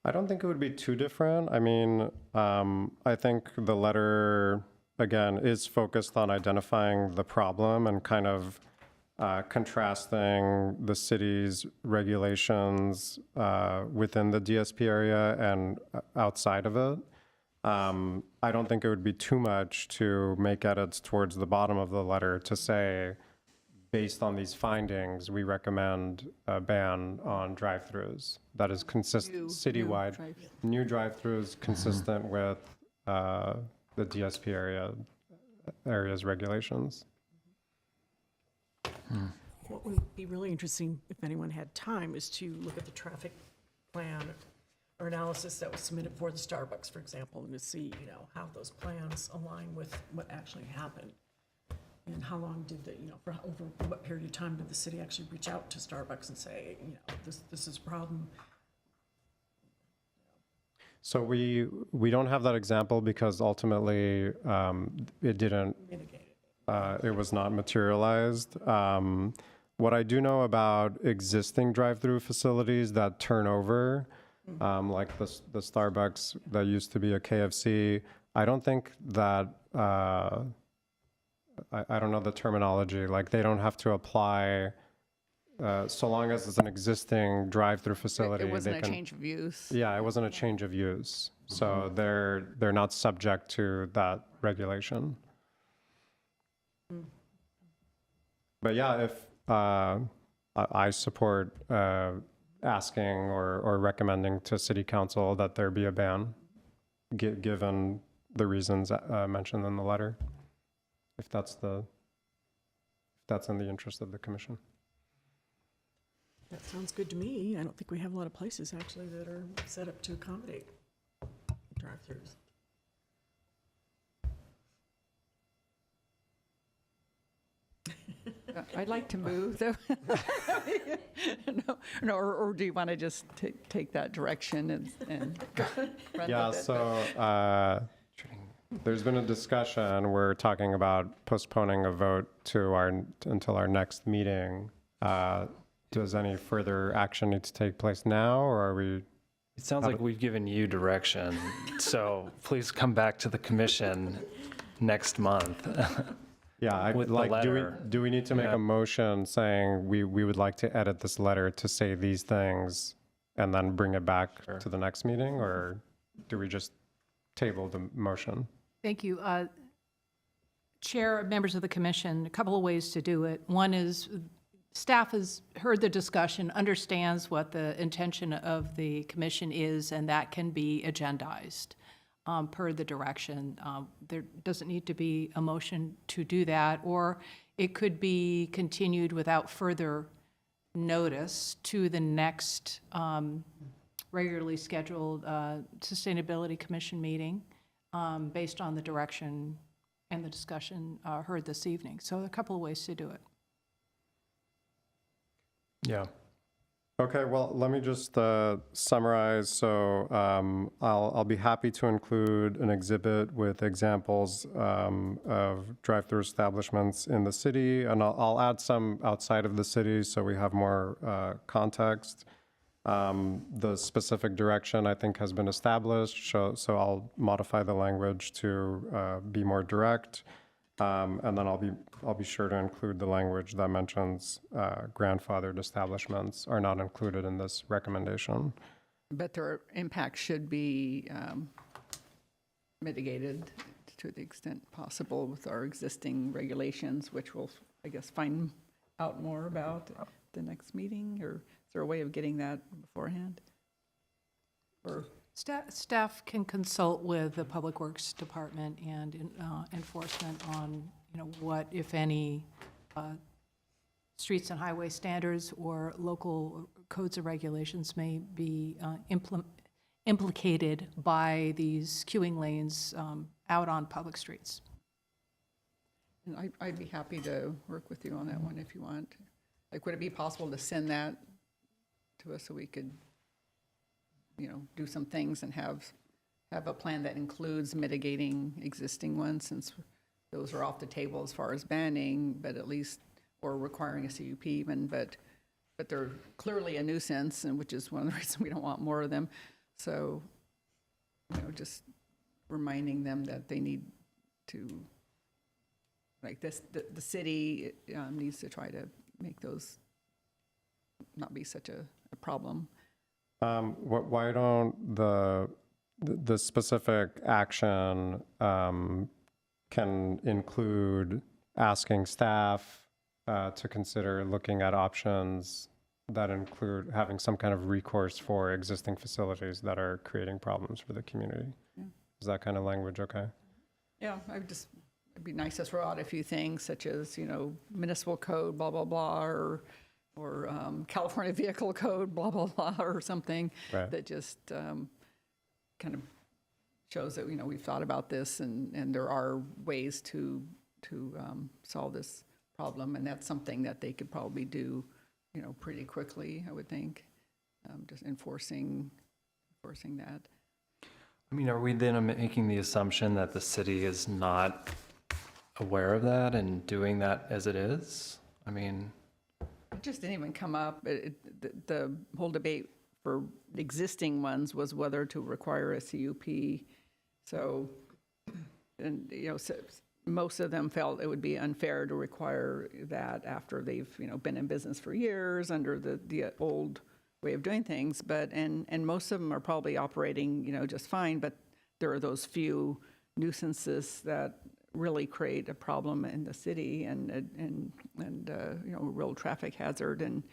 I don't think it would be too different. I mean, I think the letter, again, is focused on identifying the problem and kind of contrasting the city's regulations within the DSP area and outside of it. I don't think it would be too much to make edits towards the bottom of the letter to say, based on these findings, we recommend a ban on drive-throughs that is consistent citywide. New drive-throughs consistent with the DSP area's regulations. What would be really interesting, if anyone had time, is to look at the traffic plan or analysis that was submitted for the Starbucks, for example, and to see, how those plans align with what actually happened. And how long did over what period of time did the city actually reach out to Starbucks and say, this is a problem? So we don't have that example because ultimately it didn't, it was not materialized. What I do know about existing drive-through facilities that turn over, like the Starbucks that used to be a KFC, I don't think that, I don't know the terminology, like they don't have to apply, so long as it's an existing drive-through facility. It wasn't they a can, change of use. Yeah, it wasn't a change of use. So they're not subject to that regulation. But yeah, I support asking or recommending to city council that there be a ban, given the reasons mentioned in the letter, if that's in the interest of the commission. That sounds good to me. I don't think we have a lot of places actually that are set up to accommodate drive-throughs. I'd like to move, though. No, or do you want to just take that direction and run Yeah, with it? so there's been a discussion. We're talking about postponing a vote until our next meeting. Does any further action need to take place now, or are we? It sounds like we've given you direction, so please come back to the commission next month. Yeah, with the letter. do we need to make Yeah. a motion saying we would like to edit this letter to say these things and then bring it back Sure. to the next meeting, or do we just table the motion? Thank you. Chair, members of the commission, a couple of ways to do it. One is staff has heard the discussion, understands what the intention of the commission is, and that can be agendized per the direction. There doesn't need to be a motion to do that, or it could be continued without further notice to the next regularly scheduled Sustainability Commission meeting based on the direction and the discussion heard this evening. So a couple of ways to do it. Yeah. Okay, well, let me just summarize. So I'll be happy to include an exhibit with examples of drive-through establishments in the city, and I'll add some outside of the city so we have more context. The specific direction, I think, has been established, so I'll modify the language to be more direct. And then I'll be sure to include the language that mentions grandfathered establishments are not included in this recommendation. But their impact should be mitigated to the extent possible with our existing regulations, which we'll, I guess, find out more about at the next meeting, or is there a way of getting that beforehand? Or Staff can consult with the Public Works Department and enforcement on, what, if any, streets and highway standards or local codes and regulations may be implicated by these queuing lanes out on public streets. and I'd be happy to work with you on that one if you want. Like, would it be possible to send that to us so we could, do some things and have a plan that includes mitigating existing ones, since those are off the table as far as banning, but at least, or requiring a CUP even, but they're clearly a nuisance, and which is one of the reasons we don't want more of them. So, just reminding them that they need to, like this, the city needs to try to make those not be such a problem. Why don't the specific action can include asking staff to consider looking at options that include having some kind of recourse for existing facilities that are creating problems for the community? Yeah. Is that kind of language okay? Yeah, it'd be nice to throw out a few things such as, municipal code, blah, blah, blah, or California Vehicle Code, blah, blah, blah, or something Right. that just kind of shows that, we've thought about this and there are ways to solve this problem. And that's something that they could probably do, pretty quickly, I would think, just enforcing that. I mean, are we then making the assumption that the city is not aware of that and doing that as it is? I mean, It just didn't even come up. The whole debate for existing ones was whether to require a CUP. So, and, most of them felt it would be unfair to require that after they've, been in business for years under the old way of doing things. But, and most of them are probably operating, just fine, but there are those few nuisances that really create a problem in the city and you know, a real traffic hazard and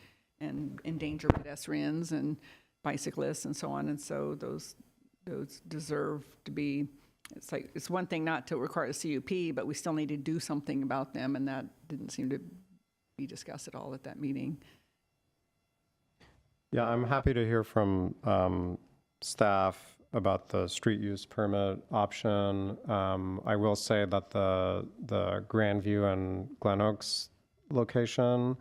endanger pedestrians and bicyclists and so on. And so those deserve to be, it's like, it's one thing not to require a CUP, but we still need to do something about them, and that didn't seem to be discussed at all at that meeting. Yeah, I'm happy to hear from staff about the street use permit option. I will say that the Grandview and Glen Oaks location,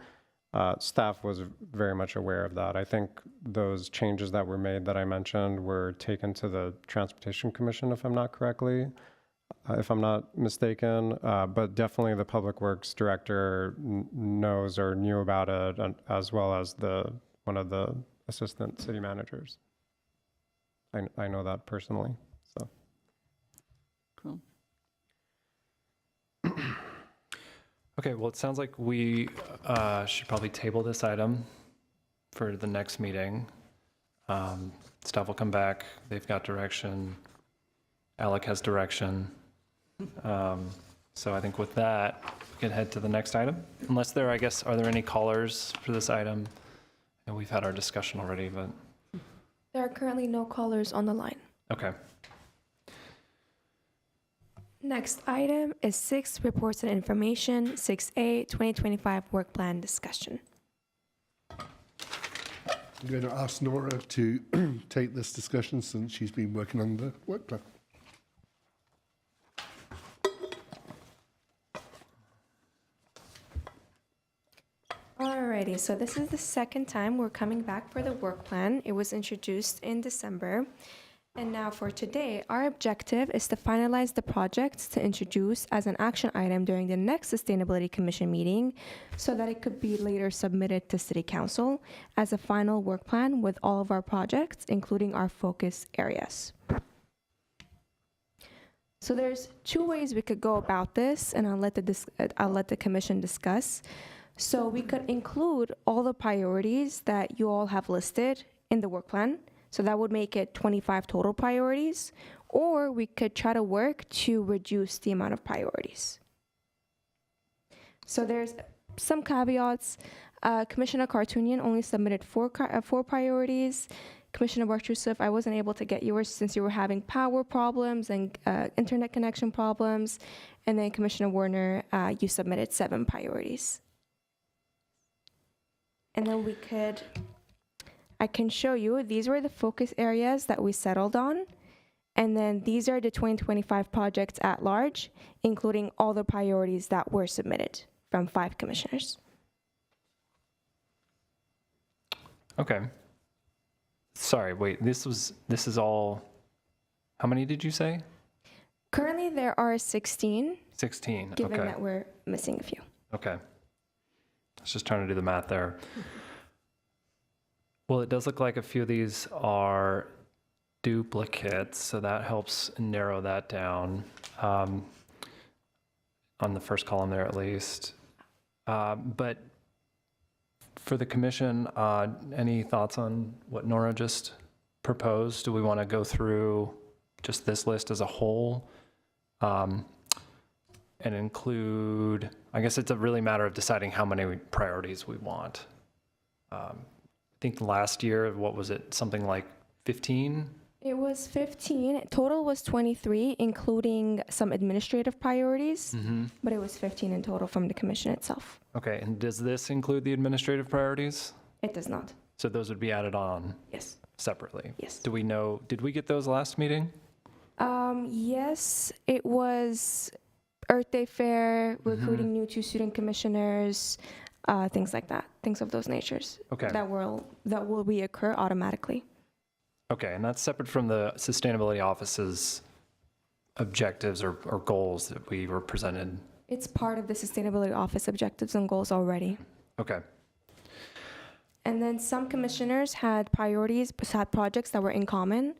staff was very much aware of that. I think those changes that were made that I mentioned were taken to the Transportation Commission, if I'm not mistaken. But definitely the Public Works Director knows or knew about it, and as well as one of the assistant city managers. I know that personally, so. Cool. Okay, well, it sounds like we should probably table this item for the next meeting. Staff will come back. They've got direction. Alec has direction. So I think with that, we can head to the next item. Unless there, I guess, are there any callers for this item? And we've had our discussion already, but, There are currently no callers on the line. okay. Next item is 6, reports and information. 6A, 2025 work plan discussion. I'm going to ask Nora to take this discussion since she's been working on the work plan. Alrighty, so this is the second time we're coming back for the work plan. It was introduced in December. And now for today, our objective is to finalize the projects to introduce as an action item during the next Sustainability Commission meeting so that it could be later submitted to City Council as a final work plan with all of our projects, including our focus areas. So there's 2 ways we could go about this, and I'll let the commission discuss. So we could include all the priorities that you all have listed in the work plan. So that would make it 25 total priorities, or we could try to work to reduce the amount of priorities. So there's some caveats. Commissioner Cartoonian only submitted 4 priorities. Commissioner Bartrusov, I wasn't able to get yours since you were having power problems and internet connection problems. And then Commissioner Warner, you submitted 7 priorities. And then I can show you, these were the focus areas that we settled on. And then these are the 2025 projects at large, including all the priorities that were submitted from 5 commissioners. Okay. Sorry, wait, this is all, how many did you say? Currently, there are 16, 16, given okay. that we're missing a few. Okay. I was just trying to do the math there. Well, it does look like a few of these are duplicates, so that helps narrow that down on the first column there at least. But for the commission, any thoughts on what Nora just proposed? Do we want to go through just this list as a whole and include, I guess it's a really matter of deciding how many priorities we want. I think last year, what was it, something like 15? It was 15. Total was 23, including some administrative priorities, but it was 15 in total from the commission itself. Okay, and does this include the administrative priorities? It does not. So those would be added on Yes. separately? Yes. Do we know, did we get those last meeting? Yes, it was Earth Day Fair, recruiting new 2 student commissioners, things like that, things of those natures. Okay. That will reoccur automatically. Okay, and that's separate from the Sustainability Office's objectives or goals that we were presented? It's part of the Sustainability Office objectives and goals already. Okay. And then some commissioners had projects that were in common.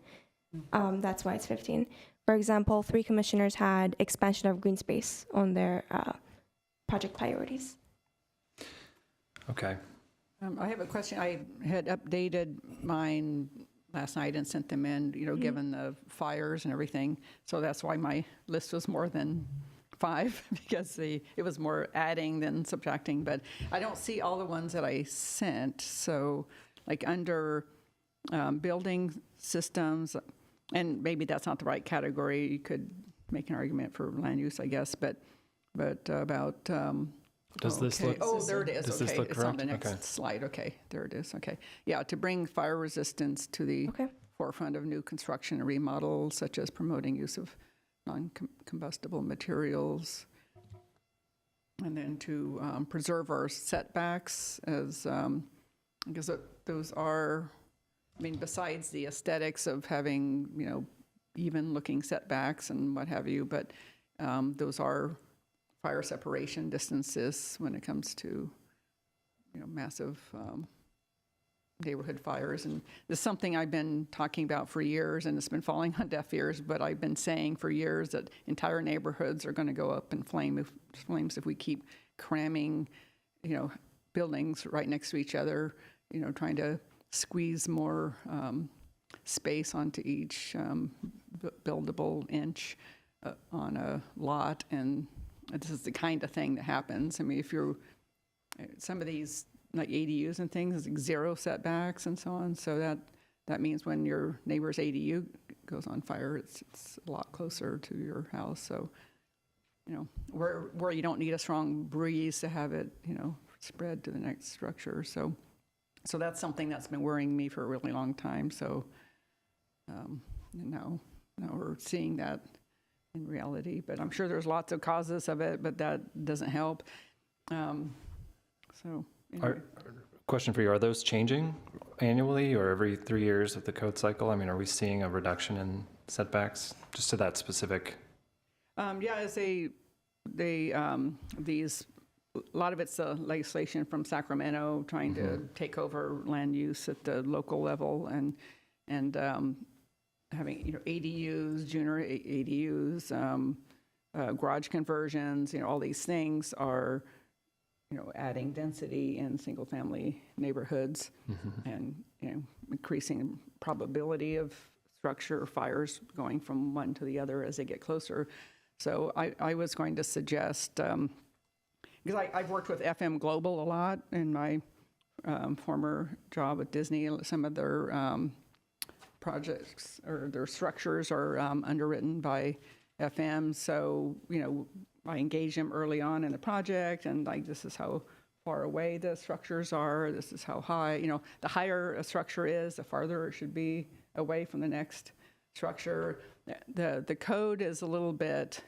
That's why it's 15. For example, 3 commissioners had expansion of green space on their project priorities. Okay. I have a question. I had updated mine last night and sent them in, given the fires and everything. So that's why my list was more than 5 because it was more adding than subtracting, but I don't see all the ones that I sent. So like under building systems, and maybe that's not the right category. You could make an argument for land use, I guess, but about, Does this okay. look? Oh, there it is. Does Okay, this look it's on correct? the next Okay. slide. Okay, there it is. Okay, yeah, to bring fire resistance to the Okay. forefront of new construction and remodel, such as promoting use of non-combustible materials, and then to preserve our setbacks as because those are, I mean, besides the aesthetics of having, you know, even looking setbacks and what have you, but those are fire separation distances when it comes to, you know, massive neighborhood fires. And this is something I've been talking about for years, and it's been falling on deaf ears, but I've been saying for years that entire neighborhoods are going to go up in flames if we keep cramming, you know, buildings right next to each other, you know, trying to squeeze more space onto each buildable inch on a lot. And this is the kind of thing that happens. I mean, if you're, some of these like ADUs and things, it's like 0 setbacks and so on. So that means when your neighbor's ADU goes on fire, it's a lot closer to your house. So, you know, where you don't need a strong breeze to have it, you know, spread to the next structure. So that's something that's been worrying me for a really long time. So now we're seeing that in reality. But I'm sure there's lots of causes of it, but that doesn't help. So anyway. Question for you, are those changing annually or every 3 years of the code cycle? I mean, are we seeing a reduction in setbacks just to that specific? Yeah, as these, a lot of it's legislation from Sacramento trying to take over land use at the local level and having, you know, ADUs, junior ADUs, garage conversions, you know, all these things are, you know, adding density in single-family neighborhoods and, you know, increasing probability of structure fires going from one to the other as they get closer. So I was going to suggest, because I've worked with FM Global a lot in my former job at Disney. Some of their projects or their structures are underwritten by FM. So, you know, I engage them early on in the project, and like, this is how far away the structures are. This is how high, you know, the higher a structure is, the farther it should be away from the next structure. The code is a little bit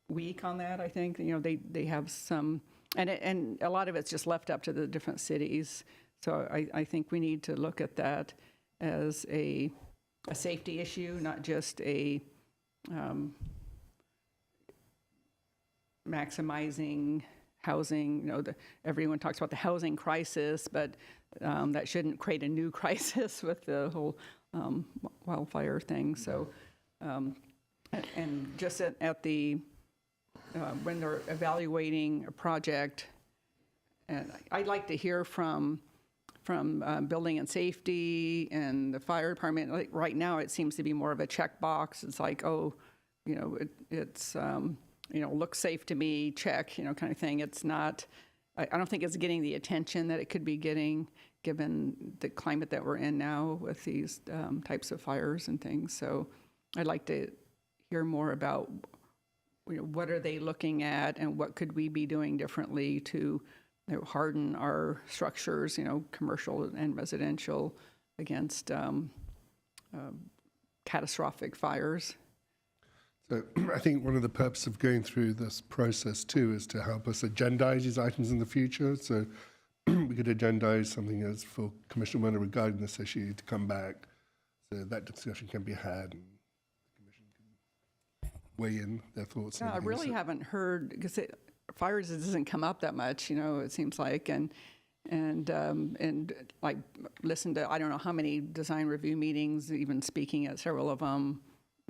weak on that, I think. You know, they have some, and a lot of it's just left up to the different cities. So I think we need to look at that as a safety issue, not just a maximizing housing. You know, everyone talks about the housing crisis, but that shouldn't create a new crisis with the whole wildfire thing. So, and just at the when they're evaluating a project, and I'd like to hear from building and safety and the fire department. Like right now, it seems to be more of a checkbox. It's like, oh, you know, it's you know, looks safe to me, check, you know, kind of thing. It's not, I don't think it's getting the attention that it could be getting given the climate that we're in now with these types of fires and things. So I'd like to hear more about, you know, what are they looking at and what could we be doing differently to, you know, harden our structures, you know, commercial and residential against catastrophic fires. So I think one of the purposes of going through this process too is to help us agendize these items in the future. So we could agendize something as for Commissioner Werner regarding this issue to come back, so that discussion can be had and the Commission can weigh in their thoughts. Yeah, I really haven't heard, because fires, it doesn't come up that much, you know, it seems like, and like listen to, I don't know how many design review meetings, even speaking at several of them.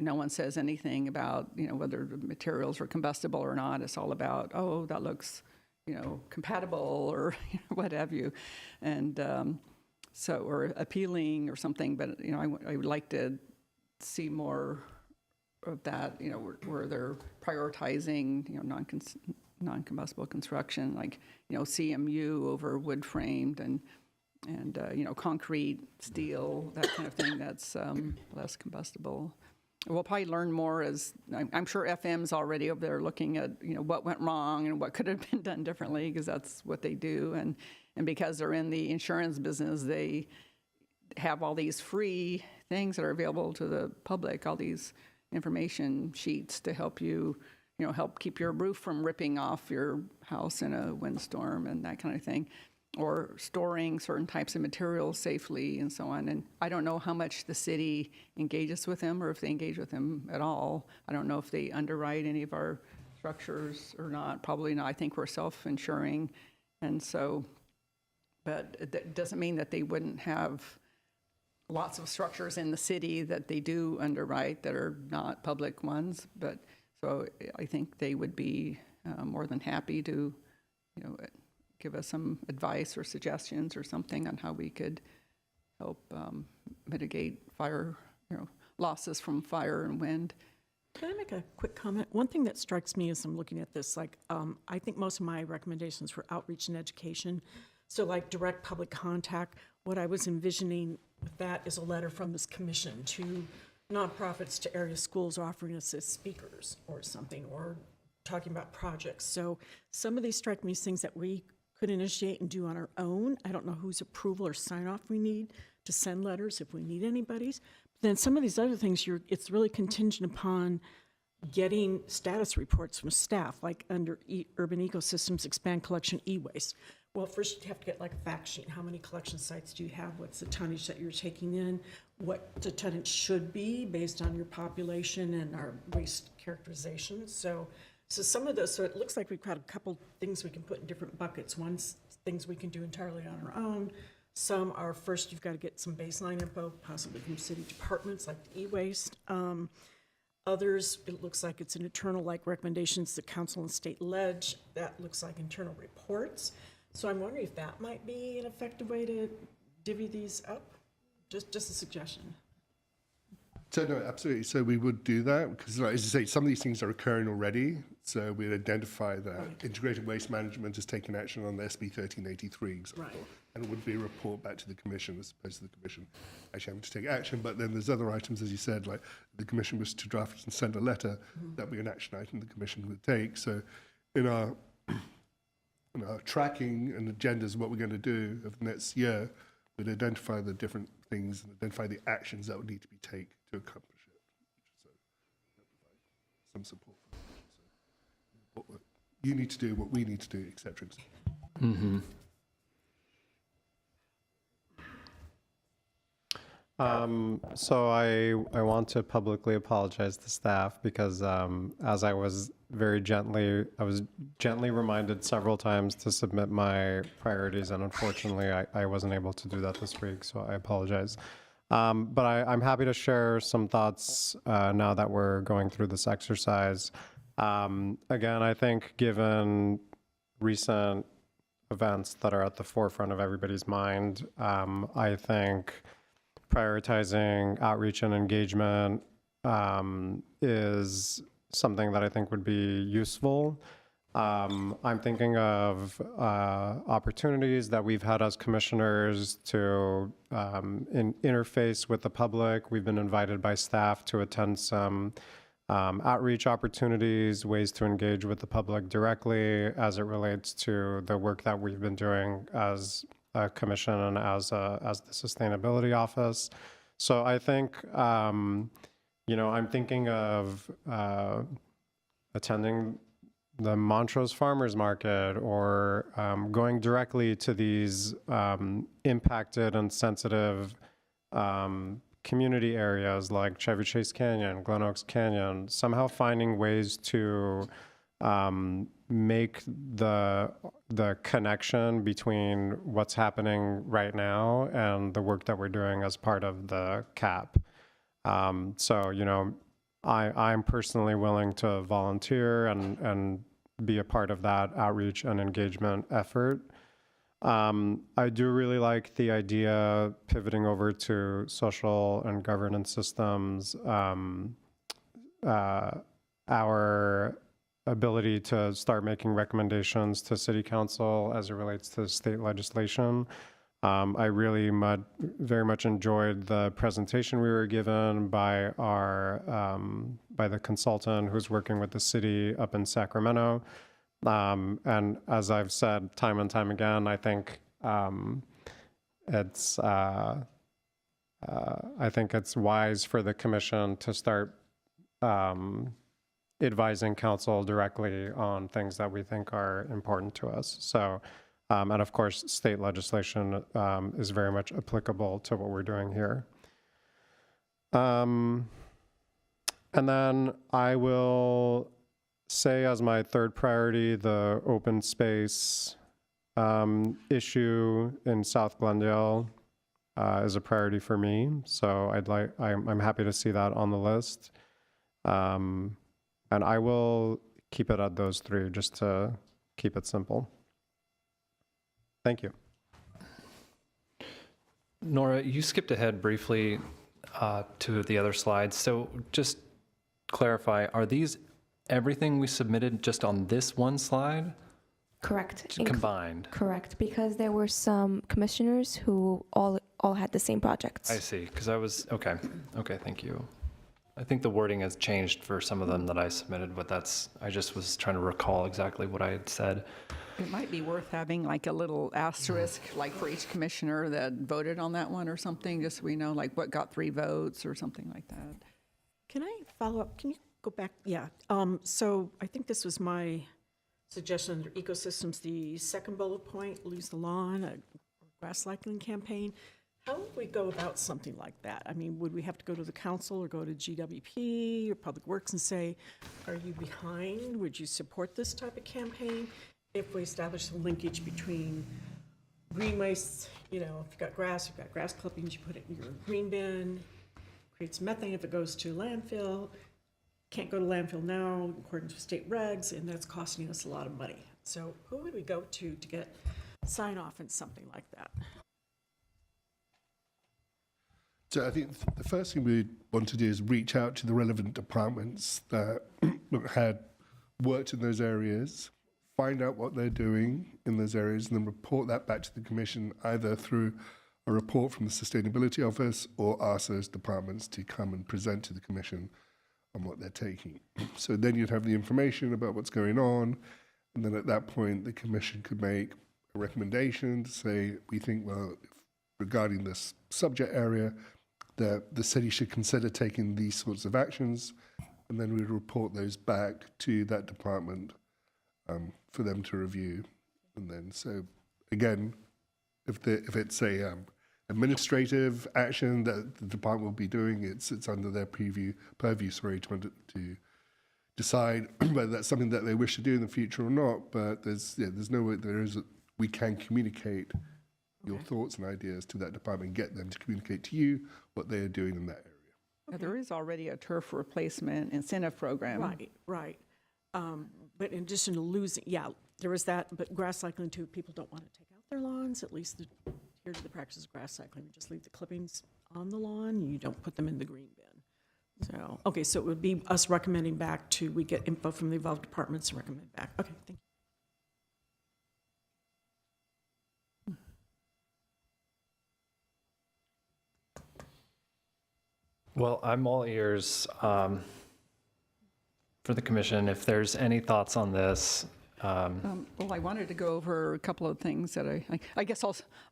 No one says anything about, you know, whether the materials are combustible or not. It's all about, oh, that looks, you know, compatible or you know, what have you. And so, or appealing or something. But, you know, I would like to see more of that, where they're prioritizing, non-combustible construction, like, CMU over wood framed and concrete, steel, that kind of thing that's less combustible. We'll probably learn more as, I'm sure FM's already over there looking at, what went wrong and what could have been done differently, because that's what they do. And because they're in the insurance business, they have all these free things that are available to the public, all these information sheets to help you, help keep your roof from ripping off your house in a windstorm and that kind of thing, or storing certain types of materials safely and so on. And I don't know how much the city engages with them or if they engage with them at all. I don't know if they underwrite any of our structures or not. Probably not. I think we're self-insuring. And so, but that doesn't mean that they wouldn't have lots of structures in the city that they do underwrite that are not public ones. But so I think they would be more than happy to, give us some advice or suggestions or something on how we could help mitigate fire, losses from fire and wind. Can I make a quick comment? One thing that strikes me as I'm looking at this, I think most of my recommendations for outreach and education, so like direct public contact, what I was envisioning with that is a letter from this commission to nonprofits, to area schools offering us as speakers or something, or talking about projects. So some of these strike me as things that we could initiate and do on our own. I don't know whose approval or sign off we need to send letters if we need anybody's. Then some of these other things, it's really contingent upon getting status reports from staff, like under urban ecosystems, expand collection e-waste. Well, first you have to get like a fact sheet. How many collection sites do you have? What's the tonnage that you're taking in? What the tonnage should be based on your population and our waste characterization. So some of those, so it looks like we've got a couple things we can put in different buckets. One's things we can do entirely on our own. Some are first, you've got to get some baseline info, possibly from city departments like e-waste. Others, it looks like it's an internal, like recommendations to council and state ledge. That looks like internal reports. So I'm wondering if that might be an effective way to divvy these up. Just a suggestion. So no, absolutely. So we would do that because, like, as you say, some of these things are occurring already. So we'd identify that integrated waste management has taken action on the SB 1383 example, Right. and it would be a report back to the commission as opposed to the commission actually having to take action. But then there's other items, as you said, like the commission was to draft and send a letter, that would be an action item the commission would take. So in our tracking and agendas, what we're going to do of next year, we'd identify the different things and identify the actions that would need to be taken to accomplish it. So provide some support for that. So what you need to do, what we need to do, et cetera, et cetera. Mm-hmm. So I want to publicly apologize to staff because as I was gently reminded several times to submit my priorities, and unfortunately I wasn't able to do that this week, so I apologize. But I'm happy to share some thoughts now that we're going through this exercise. Again, I think given recent events that are at the forefront of everybody's mind, I think prioritizing outreach and engagement is something that I think would be useful. I'm thinking of opportunities that we've had as commissioners to interface with the public. We've been invited by staff to attend some outreach opportunities, ways to engage with the public directly as it relates to the work that we've been doing as a commission and as the sustainability office. So I think, I'm thinking of attending the Montrose Farmers Market or going directly to these impacted and sensitive community areas like Chevy Chase Canyon, Glen Oaks Canyon, somehow finding ways to make the connection between what's happening right now and the work that we're doing as part of the CAP. So, I'm personally willing to volunteer and be a part of that outreach and engagement effort. I do really like the idea pivoting over to social and governance systems, our ability to start making recommendations to city council as it relates to state legislation. I really very much enjoyed the presentation we were given by by the consultant who's working with the city up in Sacramento. And as I've said time and time again, I think it's wise for the commission to start advising council directly on things that we think are important to us. So, and of course, state legislation is very much applicable to what we're doing here. And then I will say as my third priority, the open space issue in South Glendale is a priority for me. So I'm happy to see that on the list. And I will keep it at those three just to keep it simple. Thank you. Nora, you skipped ahead briefly to the other slides. So just clarify, are these everything we submitted just on this one slide? Correct. Combined? Correct, because there were some commissioners who all had the same projects. I see, because okay, thank you. I think the wording has changed for some of them that I submitted, but I just was trying to recall exactly what I had said. It might be worth having like a little asterisk, like for each commissioner that voted on that one or something, just so we know like what got 3 votes or something like that. Can I follow up? Can you go back? Yeah. So I think this was my suggestion under ecosystems, the second bullet point, lose the lawn, a grass cycling campaign. How would we go about something like that? I mean, would we have to go to the council or go to GWP or Public Works and say, are you behind? Would you support this type of campaign? If we establish a linkage between green waste, if you've got grass clippings, you put it in your green bin, creates methane if it goes to landfill. Can't go to landfill now according to state regs, and that's costing us a lot of money. So who would we go to get sign off in something like that? So I think the first thing we want to do is reach out to the relevant departments that had worked in those areas, find out what they're doing in those areas, and then report that back to the commission either through a report from the Sustainability Office or ask those departments to come and present to the commission on what they're taking. So then you'd have the information about what's going on, and then at that point the commission could make a recommendation to say, we think, well, regarding this subject area, that the city should consider taking these sorts of actions, and then we'd report those back to that department for them to review. And then, so again, if it's a administrative action that the department will be doing, it's under their purview, to decide whether that's something that they wish to do in the future or not. But there's no way we can communicate your thoughts and ideas to that department, get them to communicate to you what they are doing in that area. Yeah, there is already a turf replacement incentive program. Right. But in addition to losing, there is that, but grass cycling too, people don't want to take out their lawns, at least here to the practice of grass cycling. You just leave the clippings on the lawn, you don't put them in the green bin. So, okay, so it would be us recommending back we get info from the involved departments and recommend back. Okay, thank you. Well, I'm all ears for the commission. If there's any thoughts on this. Well, I wanted to go over a couple of things that I guess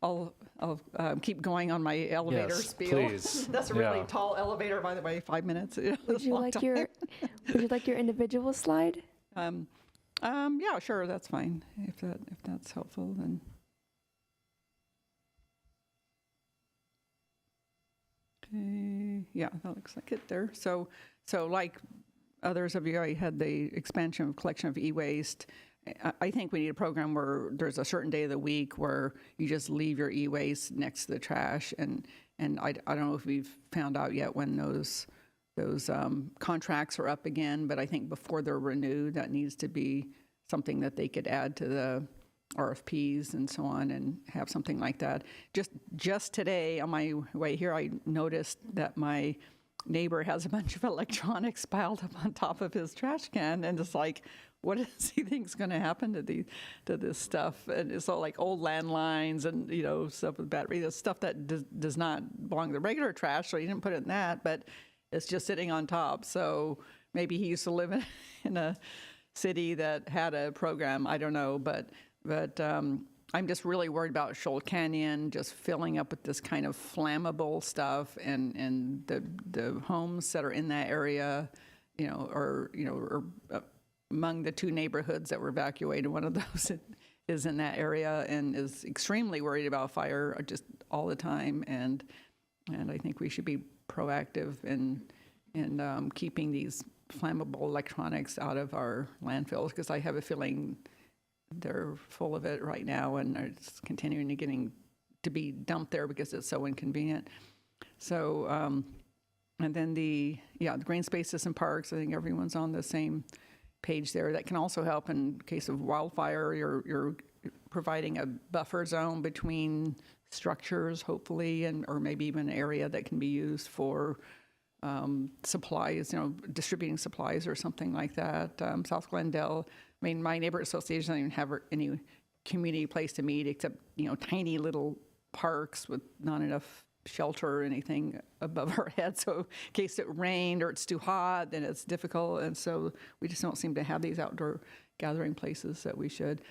I'll keep going on my elevator Yes, spiel. please. That's a really tall elevator, by the way. 5 minutes. Would you like your individual slide? Yeah, sure, that's fine. If that's helpful, then. Okay, yeah, that looks like it there. So like others of you, I had the expansion of collection of e-waste. I think we need a program where there's a certain day of the week where you just leave your e-waste next to the trash. And I don't know if we've found out yet when those contracts are up again, but I think before they're renewed, that needs to be something that they could add to the RFPs and so on, and have something like that. Just today on my way here, I noticed that my neighbor has a bunch of electronics piled up on top of his trash can, and it's like, what does he think's going to happen to this stuff? And it's all like old landlines and, you know, stuff with batteries, stuff that does not belong to the regular trash, so he didn't put it in that, but it's just sitting on top. So maybe he used to live in a city that had a program, I don't know, but I'm just really worried about Shoal Canyon just filling up with this kind of flammable stuff, and the homes that are in that area, are among the 2 neighborhoods that were evacuated. One of those is in that area and is extremely worried about fire just all the time, and I think we should be proactive in keeping these flammable electronics out of our landfills, because I have a feeling they're full of it right now, and it's continuing to be dumped there because it's so inconvenient. So, and then the green spaces and parks, I think everyone's on the same page there. That can also help in case of wildfire. You're providing a buffer zone between structures, hopefully, or maybe even an area that can be used for supplies, distributing supplies or something like that. South Glendale, I mean, my neighborhood association doesn't even have any community place to meet except, tiny little parks with not enough shelter or anything above our heads. So in case it rained or it's too hot, then it's difficult. And so we just don't seem to have these outdoor gathering places that we should.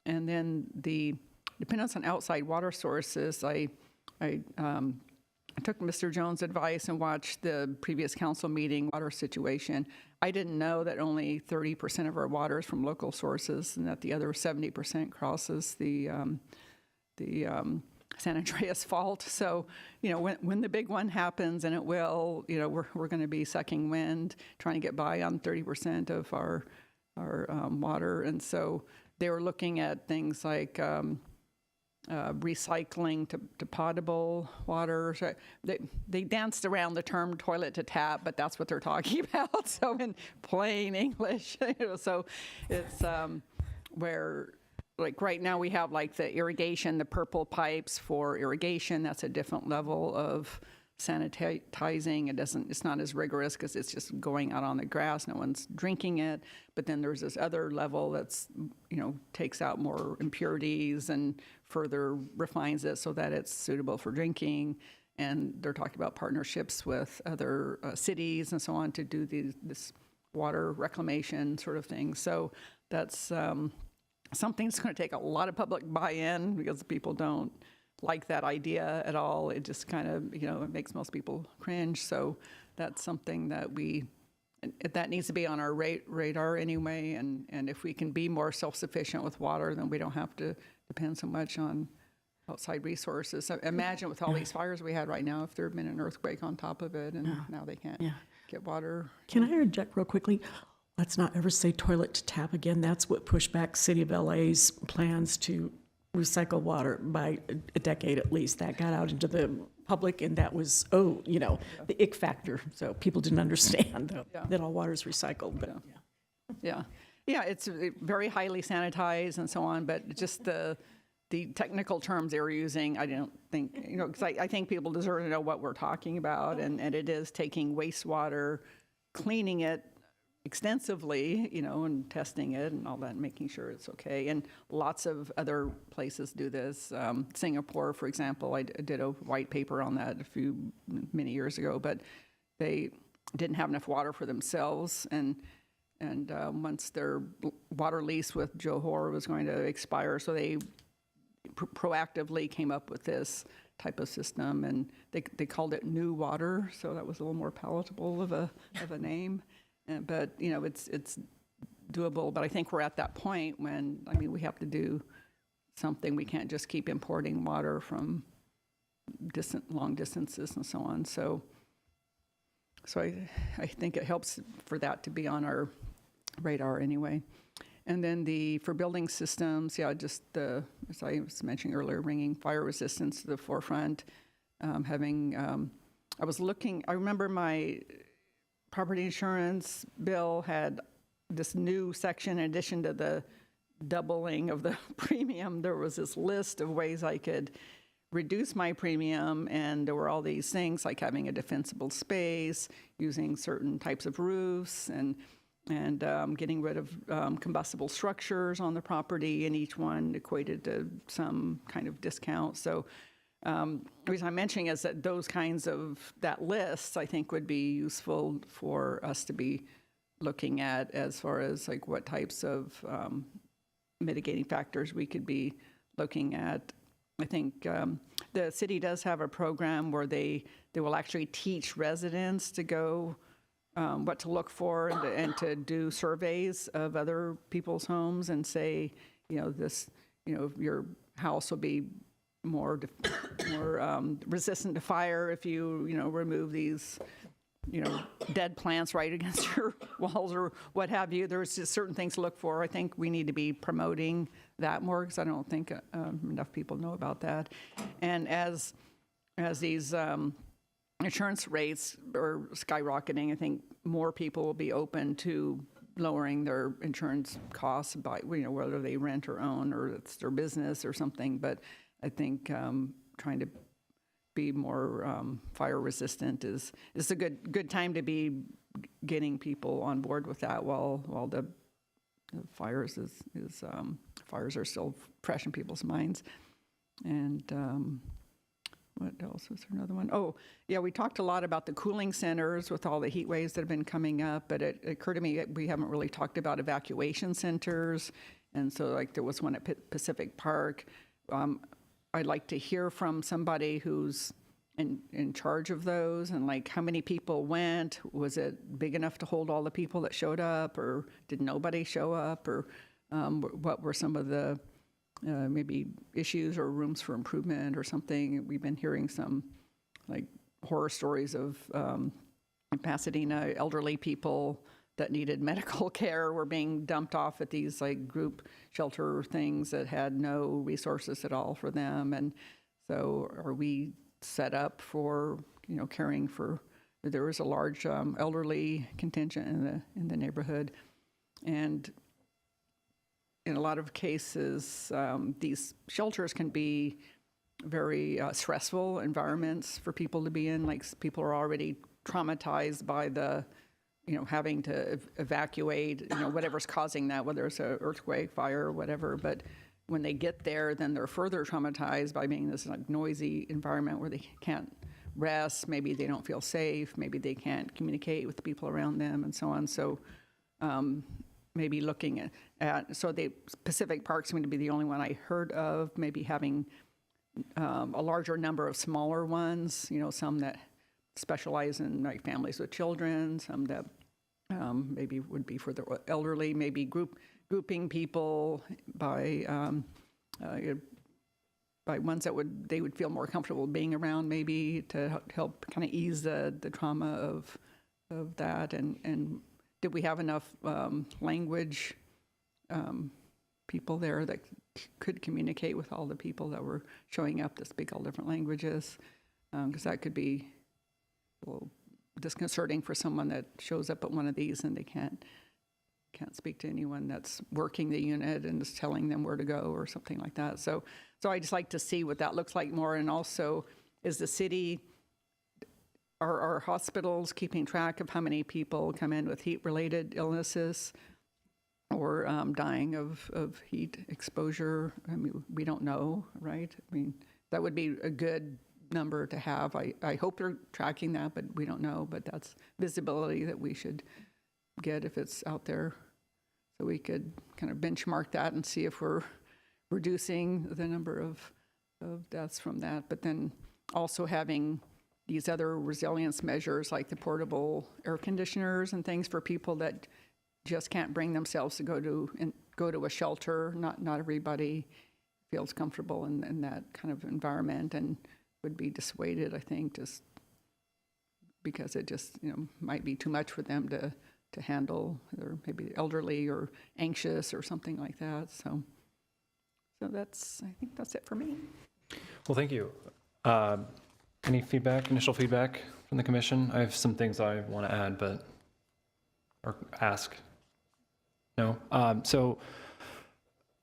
And then the dependence on outside water sources, I took Mr. Jones' advice and watched the previous council meeting water situation. I didn't know that only 30% of our water is from local sources, and that the other 70% crosses the San Andreas Fault. So, when the big one happens, and it will, we're going to be sucking wind, trying to get by on 30% of our water. And so they were looking at things like recycling to potable water. So they danced around the term toilet to tap, but that's what they're talking about. So in plain English, so it's where, like right now we have like the irrigation, the purple pipes for irrigation. That's a different level of sanitizing. It's not as rigorous because it's just going out on the grass. No one's drinking it. But then there's this other level that's, takes out more impurities and further refines it so that it's suitable for drinking. And they're talking about partnerships with other cities and so on to do this water reclamation sort of thing. So that's something that's going to take a lot of public buy-in, because people don't like that idea at all. It just kind of, it makes most people cringe. So that's something that that needs to be on our radar anyway. And if we can be more self-sufficient with water, then we don't have to depend so much on outside resources. So imagine with all these fires we had right now, if there had been an earthquake on top of it, and now they can't get water. Can I interject real quickly? Let's not ever say toilet to tap again. That's what pushed back City of LA's plans to recycle water by a decade at least. That got out into the public, and that was, the ick factor. So people didn't understand that all water is recycled. But Yeah, it's very highly sanitized and so on, but just the technical terms they were using, I don't think, because I think people deserve to know what we're talking about, and it is taking wastewater, cleaning it extensively, and testing it and all that, and making sure it's okay. And lots of other places do this. Singapore, for example, I did a white paper on that many years ago, but they didn't have enough water for themselves, and once their water lease with Johor was going to expire, so they proactively came up with this type of system, and they called it New Water, so that was a little more palatable of a name. But it's doable. But I think we're at that point when we have to do something. We can't just keep importing water from long distances and so on. So I think it helps for that to be on our radar anyway. And then for building systems, just as I was mentioning earlier, bringing fire resistance to the forefront. I was looking. I remember my property insurance bill had this new section. In addition to the doubling of the premium, there was this list of ways I could reduce my premium, and there were all these things like having a defensible space, using certain types of roofs, and getting rid of combustible structures on the property, and each one equated to some kind of discount. So the reason I'm mentioning is that those kinds of, that list, I think would be useful for us to be looking at as far as like what types of mitigating factors we could be looking at. I think the city does have a program where they will actually teach residents to go what to look for and to do surveys of other people's homes and say, your house will be more resistant to fire if you remove these dead plants right against your walls or what have you. There's just certain things to look for. I think we need to be promoting that more because I don't think enough people know about that. And as these insurance rates are skyrocketing, I think more people will be open to lowering their insurance costs by whether they rent or own or it's their business or something. But I think trying to be more fire resistant is a good time to be getting people on board with that while the fires fires are still fresh in people's minds. And what else was there? Another one? Oh, yeah, we talked a lot about the cooling centers with all the heat waves that have been coming up, but it occurred to me we haven't really talked about evacuation centers. And so like there was one at Pacific Park. I'd like to hear from somebody who's in charge of those and like how many people went. Was it big enough to hold all the people that showed up, or did nobody show up, or what were some of the maybe issues or rooms for improvement or something? We've been hearing some like horror stories of in Pasadena, elderly people that needed medical care were being dumped off at these like group shelter things that had no resources at all for them. And so are we set up for, caring for, there was a large elderly contingent in the neighborhood. And in a lot of cases, these shelters can be very stressful environments for people to be in. Like people are already traumatized by the having to evacuate, whatever's causing that, whether it's an earthquake, fire, or whatever. But when they get there, then they're further traumatized by being in this like noisy environment where they can't rest. Maybe they don't feel safe. Maybe they can't communicate with the people around them, and so on. So maybe looking at so the Pacific Park seemed to be the only one I heard of. Maybe having a larger number of smaller ones. Some that specialize in like families with children. Some that maybe would be for the elderly, maybe grouping people by ones that they would feel more comfortable being around, maybe to help kind of ease the trauma of that. And did we have enough language people there that could communicate with all the people that were showing up to speak all different languages? Because that could be a little disconcerting for someone that shows up at one of these and they can't speak to anyone that's working the unit and is telling them where to go or something like that. So I just like to see what that looks like more. And also, is the city, are hospitals keeping track of how many people come in with heat-related illnesses or dying of heat exposure? I mean, we don't know, right? I mean, that would be a good number to have. I hope they're tracking that, but we don't know. But that's visibility that we should get if it's out there. So we could kind of benchmark that and see if we're reducing the number of deaths from that. But then also having these other resilience measures like the portable air conditioners and things for people that just can't bring themselves to go to a shelter. Not everybody feels comfortable in that kind of environment and would be dissuaded, I think, just because it just might be too much for them to handle. They're maybe elderly or anxious or something like that. So I think that's it for me. Well, thank you. Any initial feedback from the commission? I have some things I want to add, or ask. No?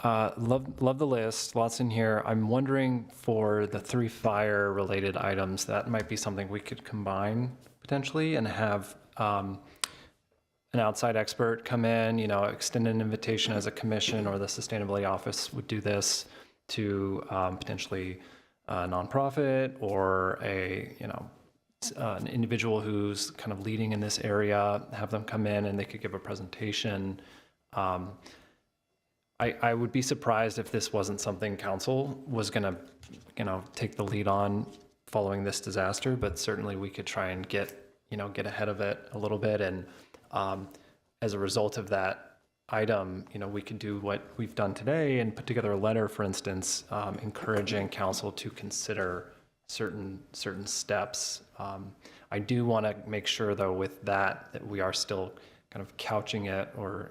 Love the list, lots in here. I'm wondering for the 3 fire-related items, that might be something we could combine potentially and have an outside expert come in, extend an invitation as a commission, or the sustainability office would do this to potentially a nonprofit or an individual who's kind of leading in this area, have them come in and they could give a presentation. I would be surprised if this wasn't something council was going to, take the lead on following this disaster, but certainly we could try and get ahead of it a little bit. And as a result of that item, we could do what we've done today and put together a letter, for instance, encouraging council to consider certain steps. I do want to make sure, though, with that we are still kind of couching it or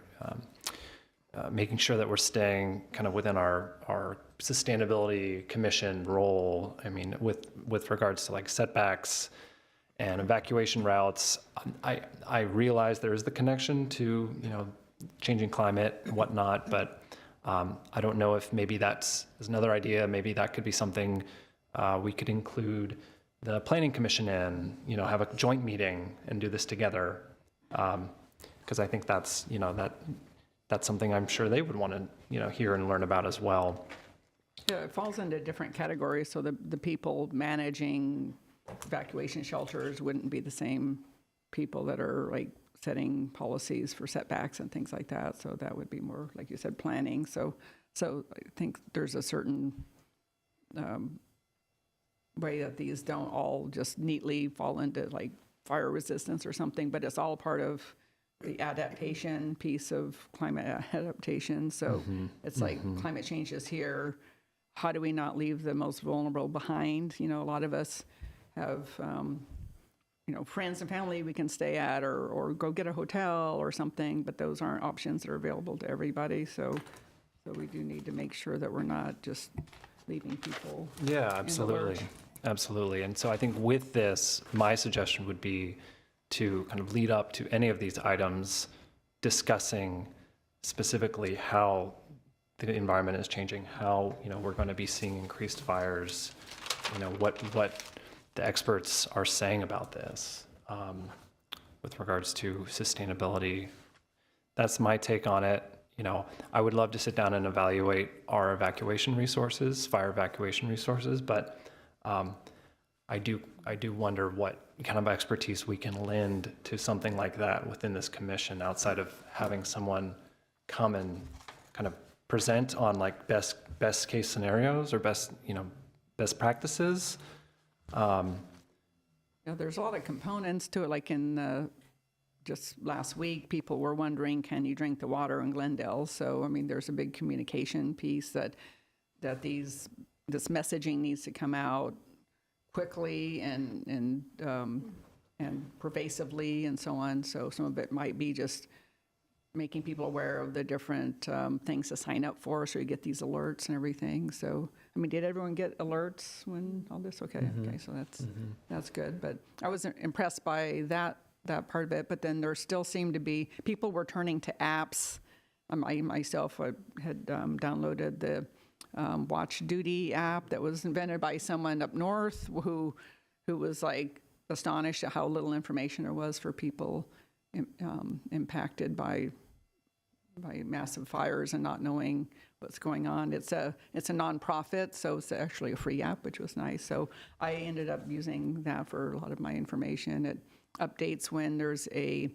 making sure that we're staying kind of within our sustainability commission role. I mean, with regards to like setbacks and evacuation routes, I realize there is the connection to, changing climate and whatnot, but I don't know if maybe that's another idea. Maybe that could be something we could include the planning commission in, have a joint meeting and do this together. Because I think that's, that's something I'm sure they would want to, hear and learn about as well. Yeah, it falls into different categories, so the people managing evacuation shelters wouldn't be the same people that are like setting policies for setbacks and things like that. So that would be more, like you said, planning. So I think there's a certain way that these don't all just neatly fall into like fire resistance or something, but it's all part of the adaptation piece of climate adaptation. So it's like climate change is here. How do we not leave the most vulnerable behind? A lot of us have, friends and family we can stay at or go get a hotel or something, but those aren't options that are available to everybody. So we do need to make sure that we're not just leaving people. Yeah, in the absolutely. lurch. Absolutely. And so I think with this, my suggestion would be to kind of lead up to any of these items, discussing specifically how the environment is changing, how, we're going to be seeing increased fires, what the experts are saying about this with regards to sustainability. That's my take on it. I would love to sit down and evaluate our evacuation resources, fire evacuation resources, but I do wonder what kind of expertise we can lend to something like that within this commission, outside of having someone come and kind of present on like best case scenarios or best practices. There's a lot of components to it. Like in just last week, people were wondering, can you drink the water in Glendale? So, I mean, there's a big communication piece that this messaging needs to come out quickly and pervasively and so on. So some of it might be just making people aware of the different things to sign up for, so you get these alerts and everything. So, I mean, did everyone get alerts when all this? Okay, okay, so that's good. But I was impressed by that part of it. But then there still seemed to be people were turning to apps. I myself had downloaded the Watch Duty app that was invented by someone up north who was like astonished at how little information there was for people impacted by massive fires and not knowing what's going on. It's a nonprofit, so it's actually a free app, which was nice. So I ended up using that for a lot of my information. It updates when there's a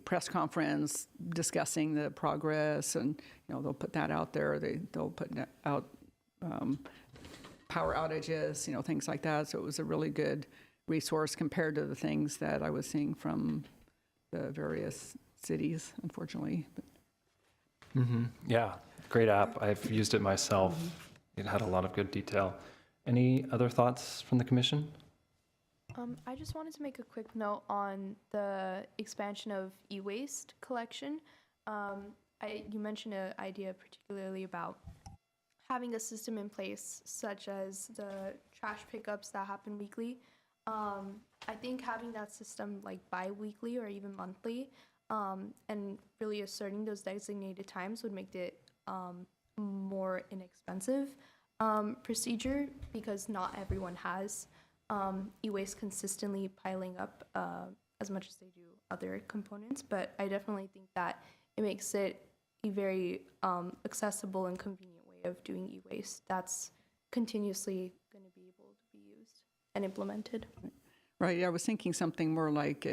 press conference discussing the progress, and they'll put that out there. They'll put out power outages, things like that. So it was a really good resource compared to the things that I was seeing from the various cities, unfortunately. Yeah, great app. I've used it myself. It had a lot of good detail. Any other thoughts from the commission? I just wanted to make a quick note on the expansion of e-waste collection. You mentioned an idea particularly about having a system in place, such as the trash pickups that happen weekly. I think having that system like bi-weekly or even monthly and really asserting those designated times would make it more inexpensive procedure, because not everyone has e-waste consistently piling up as much as they do other components. But I definitely think that it makes it a very accessible and convenient way of doing e-waste that's continuously going to be able to be used and implemented. Right, yeah, I was thinking something more like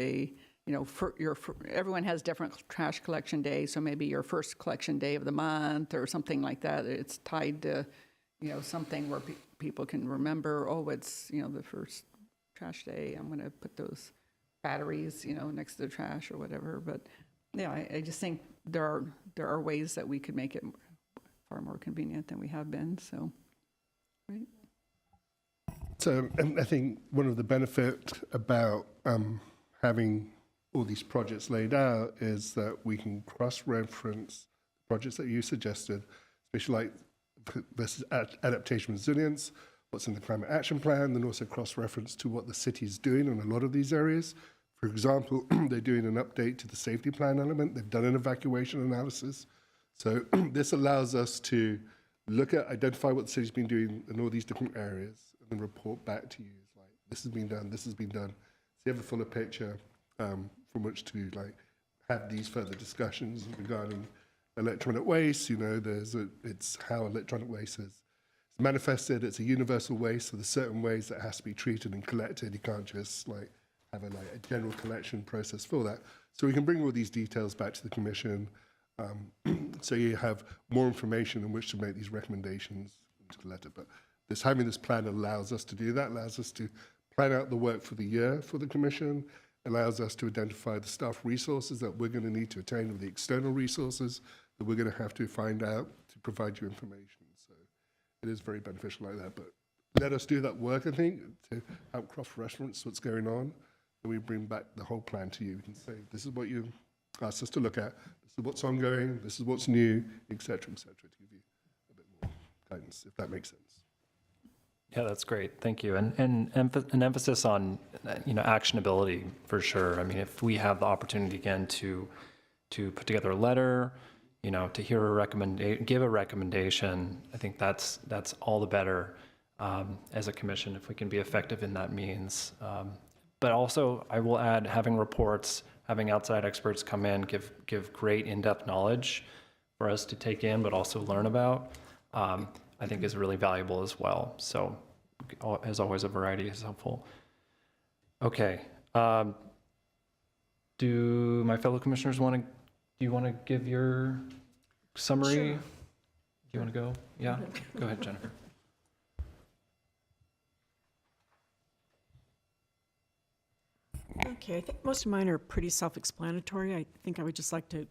everyone has different trash collection days, so maybe your first collection day of the month or something like that. It's tied to, something where people can remember, oh, it's, the first trash day, I'm going to put those batteries, next to the trash or whatever. But yeah, I just think there are ways that we could make it far more convenient than we have been, so, right? So, and I think one of the benefits about having all these projects laid out is that we can cross-reference projects that you suggested, especially like versus adaptation resilience, what's in the climate action plan, then also cross-reference to what the city is doing in a lot of these areas. For example, they're doing an update to the safety plan element. They've done an evacuation analysis. So this allows us to look at, identify what the city's been doing in all these different areas, and then report back to you. It's like, this has been done, this has been done. So you have a fuller picture from which to have these further discussions regarding electronic waste. It's how electronic waste is manifested. It's a universal waste, so there's certain ways that it has to be treated and collected. You can't just have a general collection process for that. So we can bring all these details back to the Commission, so you have more information in which to make these recommendations into the letter. But having this plan allows us to do that, allows us to plan out the work for the year for the Commission, allows us to identify the staff resources that we're going to need to attain, with the external resources that we're going to have to find out to provide you information. So it is very beneficial like that. But let us do that work, I think, to help cross-reference what's going on. And we bring back the whole plan to you. We can say, this is what you asked us to look at, this is what's ongoing, this is what's new, et cetera, to give you a bit more guidance, if that makes sense. Yeah, that's great. Thank you. And an emphasis on, actionability for sure. I mean, if we have the opportunity again to put together a letter, to hear give a recommendation, I think that's all the better as a commission if we can be effective in that means. But also, I will add, having reports, having outside experts come in, give great in-depth knowledge for us to take in, but also learn about, I think is really valuable as well. So, as always, a variety is helpful. Okay. Do my fellow commissioners do you want to give your summary? Sure. Do you want to go? Yeah? Go ahead, Jennifer. Okay, I think most of mine are pretty self-explanatory. I think I would just like to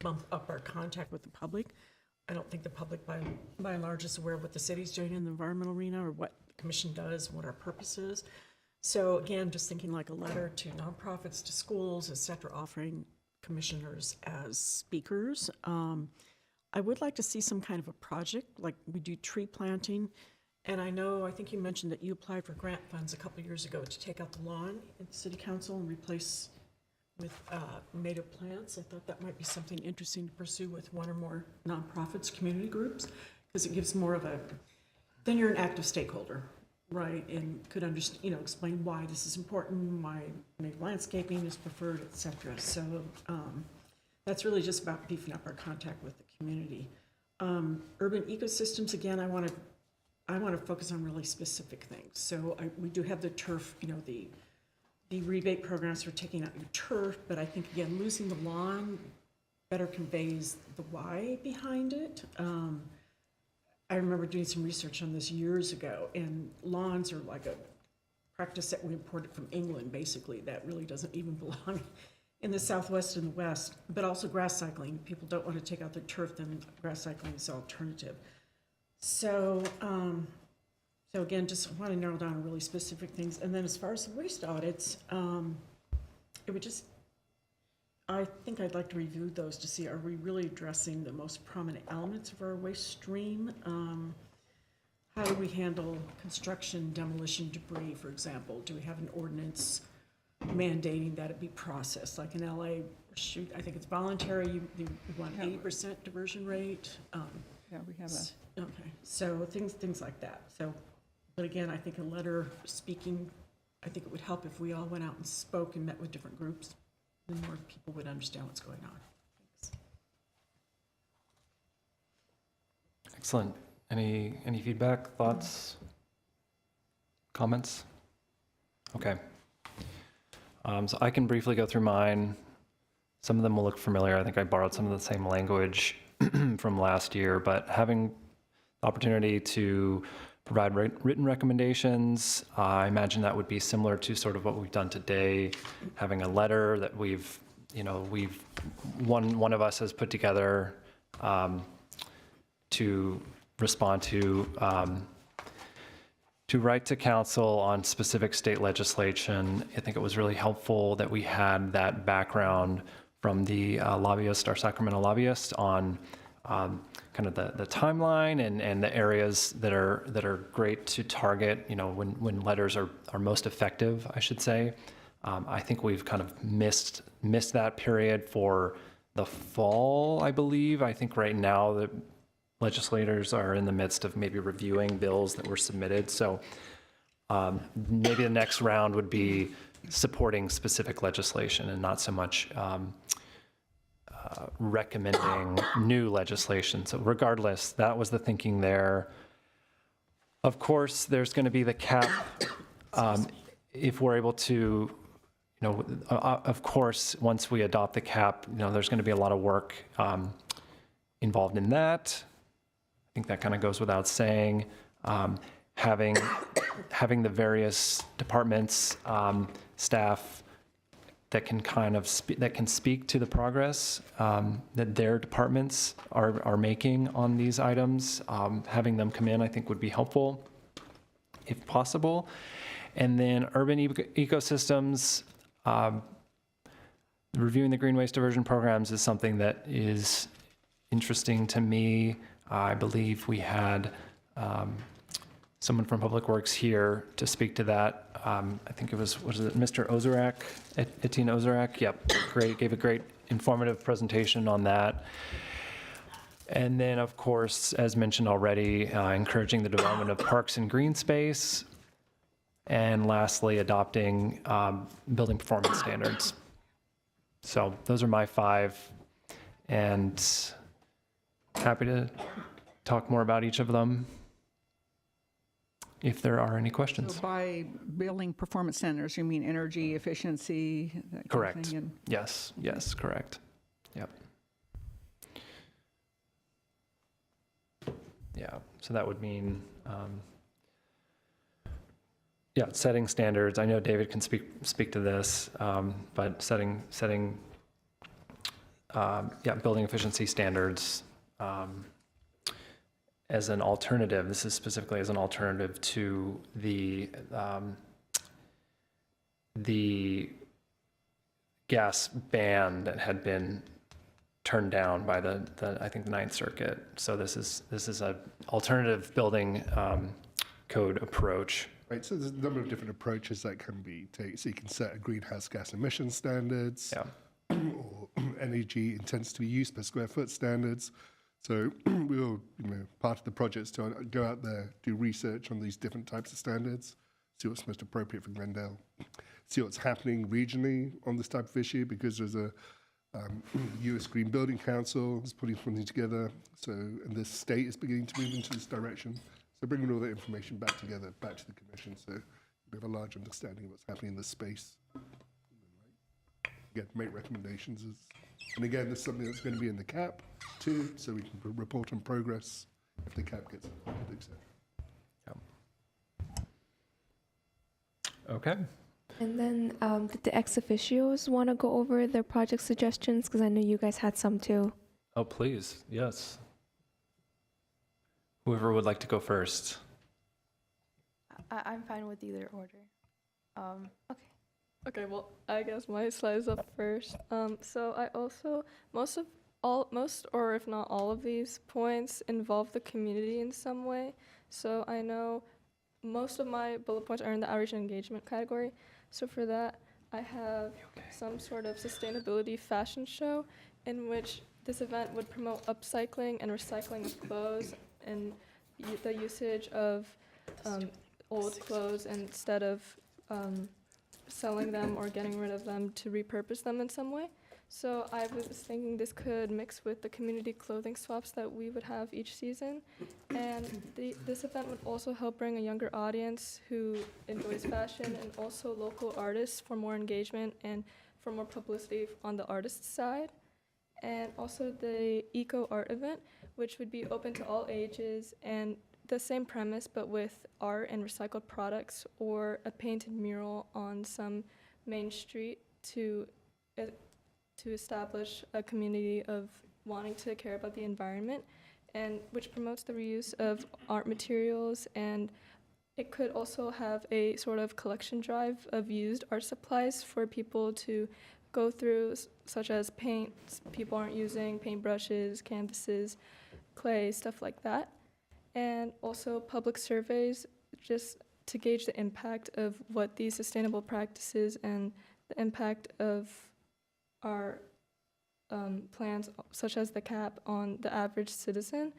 bump up our contact with the public. I don't think the public, by and large, is aware of what the city's doing in the environmental arena or what the commission does, what our purpose is. So again, just thinking like a letter to nonprofits, to schools, et cetera, offering commissioners as speakers. I would like to see some kind of a project, like we do tree planting. And I think you mentioned that you applied for grant funds a couple years ago to take out the lawn at City Council and replace with native plants. I thought that might be something interesting to pursue with one or more nonprofits, community groups, because it gives more of then you're an active stakeholder, right? And could understand, explain why this is important, why native landscaping is preferred, et cetera. So that's really just about beefing up our contact with the community. Urban ecosystems, again, I want to focus on really specific things. So we do have the turf, the rebate programs for taking out your turf, but I think, again, losing the lawn better conveys the why behind it. I remember doing some research on this years ago, and lawns are like a practice that we imported from England, basically, that really doesn't even belong in the Southwest and the West, but also grass cycling. People don't want to take out their turf, then grass cycling is an alternative. So, so again, just want to narrow down on really specific things. And then as far as the waste audits, I think I'd like to review those to see, are we really addressing the most prominent elements of our waste stream? How do we handle construction, demolition, debris, for example? Do we have an ordinance mandating that it be processed? Like in LA, shoot, I think it's voluntary, you want 80% diversion rate. Yeah, we have that. Okay, so things like that. So, but again, I think a letter speaking, I think it would help if we all went out and spoke and met with different groups, then more people would understand what's going on. Thanks. Excellent. Any feedback, thoughts, comments? Okay. So I can briefly go through mine. Some of them will look familiar. I think I borrowed some of the same language from last year, but having the opportunity to provide written recommendations, I imagine that would be similar to sort of what we've done today, having a letter that one of us has put together to respond to write to council on specific state legislation. I think it was really helpful that we had that background from the lobbyist, our Sacramento lobbyist, on kind of the timeline and the areas that are great to target, when letters are most effective, I should say. I think we've kind of missed that period for the fall, I believe. I think right now the legislators are in the midst of maybe reviewing bills that were submitted. So maybe the next round would be supporting specific legislation and not so much recommending new legislation. So regardless, that was the thinking there. Of course, there's going to be the cap. If we're able to, of course, once we adopt the cap, there's going to be a lot of work involved in that. I think that kind of goes without saying. Having the various departments, staff that can kind of speak to the progress that their departments are making on these items. Having them come in, I think, would be helpful, if possible. And then urban ecosystems. Reviewing the green waste diversion programs is something that is interesting to me. I believe we had someone from Public Works here to speak to that. I think it was it Mr. Ozerak, Etienne Ozerak? Yep, great, gave a great informative presentation on that. And then, of course, as mentioned already, encouraging the development of parks and green space. And lastly, adopting building performance standards. So those are my 5, and happy to talk more about each of them if there are any questions. So by building performance standards, you mean energy efficiency? That Correct. Kind of thing, Yes, correct. Yep. Yeah, so that would mean, setting standards. I know David can speak to this, but setting building efficiency standards as an alternative. This is specifically as an alternative to the gas ban that had been turned down by I think the Ninth Circuit. So this is an alternative building code approach. Right, so there's a number of different approaches that can be taken. So you can set a greenhouse gas emission standards, or energy intensity use per square foot standards. So we'll, part of the project is to go out there, do research on these different types of standards, see what's most appropriate for Glendale, see what's happening regionally on this type of issue, because there's a U.S. Green Building Council is putting something together. So, and the state is beginning to move into this direction. So bringing all that information back together, back to the commission, so we have a large understanding of what's happening in this space. Again, make recommendations. And again, there's something that's going to be in the cap too, so we can report on progress if the cap gets adopted, etc. Okay. And then did the ex officios want to go over their project suggestions? Because I know you guys had some too. Oh, please. Yes. Whoever would like to go first. I'm fine with either order. Okay. Okay, well, I guess my slide's up first. So I also, most or if not all of these points involve the community in some way. So I know most of my bullet points are in the outreach and engagement category. So for that, I have some sort of sustainability fashion show in which this event would promote upcycling and recycling of clothes and the usage of old clothes instead of selling them or getting rid of them to repurpose them in some way. So I was thinking this could mix with the community clothing swaps that we would have each season. And this event would also help bring a younger audience who enjoys fashion and also local artists for more engagement and for more publicity on the artist side. And also the eco art event, which would be open to all ages and the same premise but with art and recycled products or a painted mural on some main street to establish a community of wanting to care about the environment, and which promotes the reuse of art materials. And it could also have a sort of collection drive of used art supplies for people to go through, such as paints people aren't using, paintbrushes, canvases, clay, stuff like that. And also public surveys, just to gauge the impact of what these sustainable practices and the impact of our plans, such as the cap, on the average citizen.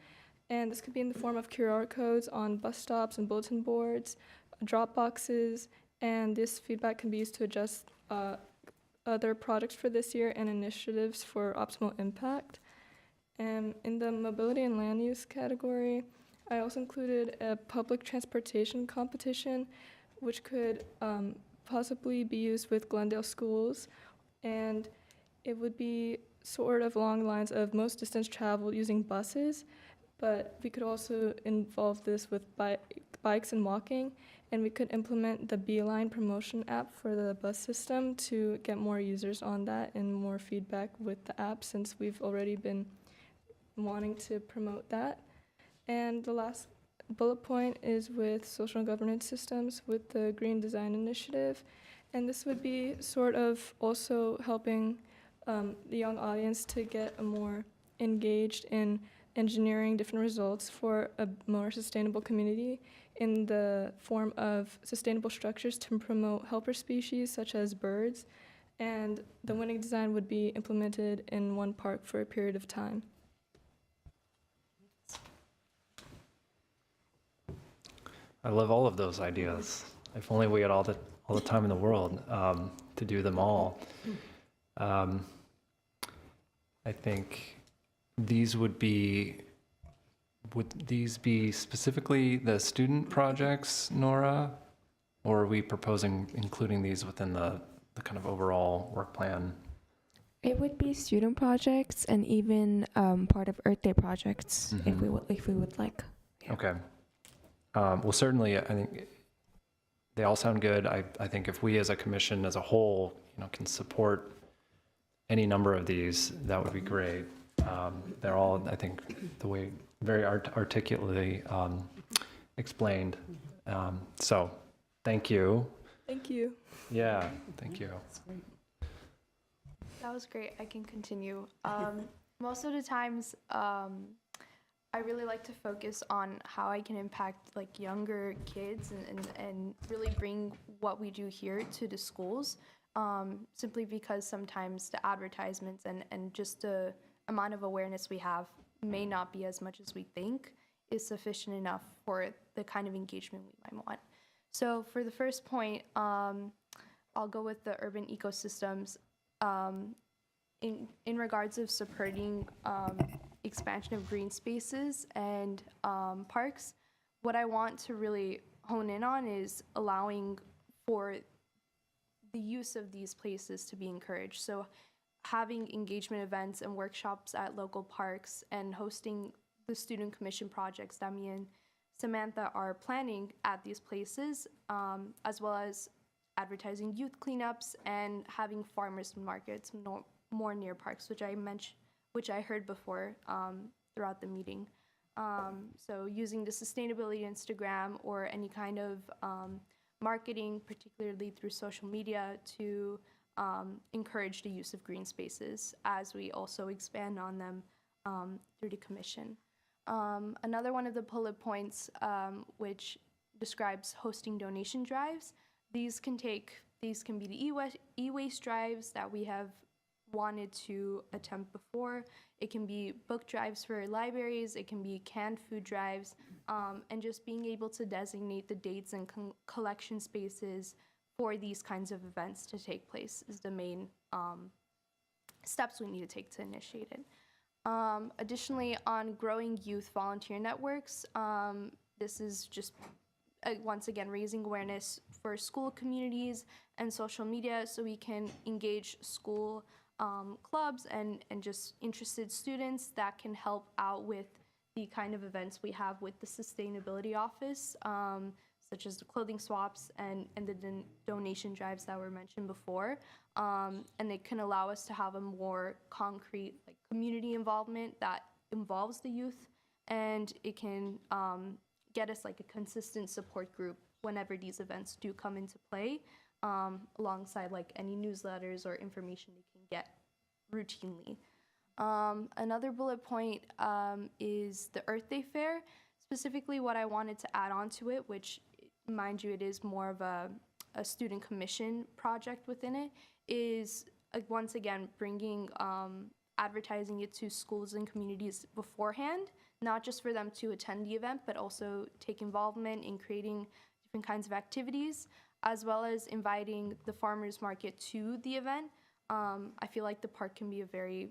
And this could be in the form of QR codes on bus stops and bulletin boards, drop boxes, and this feedback can be used to adjust other products for this year and initiatives for optimal impact. And in the mobility and land use category, I also included a public transportation competition, which could possibly be used with Glendale schools, and it would be sort of along the lines of most distance travel using buses, but we could also involve this with bikes and walking, and we could implement the Beeline promotion app for the bus system to get more users on that and more feedback with the app, since we've already been wanting to promote that. And the last bullet point is with social and governance systems with the Green Design Initiative. And this would be sort of also helping the young audience to get more engaged in engineering different results for a more sustainable community in the form of sustainable structures to promote helper species such as birds. And the winning design would be implemented in one park for a period of time. I love all of those ideas. If only we had all the time in the world to do them all. I think these would these be specifically the student projects, Nora? Or are we proposing including these within the kind of overall work plan? It would be student projects and even part of Earth Day projects if we would like. Okay. Well, certainly, I think they all sound good. I think if we as a commission as a whole, can support any number of these, that would be great. They're all, I think, the way very articulately explained. So, thank you. Thank you. Yeah, thank you. That was great. I can continue. Most of the times, I really like to focus on how I can impact like younger kids and really bring what we do here to the schools, simply because sometimes the advertisements and just the amount of awareness we have may not be as much as we think is sufficient enough for the kind of engagement we might want. So for the first point, I'll go with the urban ecosystems. In regards of supporting expansion of green spaces and parks, what I want to really hone in on is allowing for the use of these places to be encouraged. So having engagement events and workshops at local parks and hosting the student commission projects that me and Samantha are planning at these places, as well as advertising youth cleanups and having farmers markets more near parks, which I heard before throughout the meeting. So using the sustainability Instagram or any kind of marketing, particularly through social media, to encourage the use of green spaces as we also expand on them through the commission. Another one of the bullet points, which describes hosting donation drives, these can take These can be the e-waste drives that we have wanted to attempt before. It can be book drives for libraries. It can be canned food drives, and just being able to designate the dates and collection spaces for these kinds of events to take place is the main steps we need to take to initiate it. Additionally, on growing youth volunteer networks, this is just once again raising awareness for school communities and social media so we can engage school clubs and just interested students that can help out with the kind of events we have with the sustainability office, such as the clothing swaps and the donation drives that were mentioned before. And it can allow us to have a more concrete community involvement that involves the youth, and it can get us a consistent support group whenever these events do come into play, alongside any newsletters or information they can get routinely. Another bullet point is the Earth Day Fair. Specifically, what I wanted to add on to it, which, mind you, it is more of a student commission project within it, is once again bringing advertising it to schools and communities beforehand, not just for them to attend the event, but also take involvement in creating different kinds of activities, as well as inviting the farmers market to the event. I feel like the park can be a very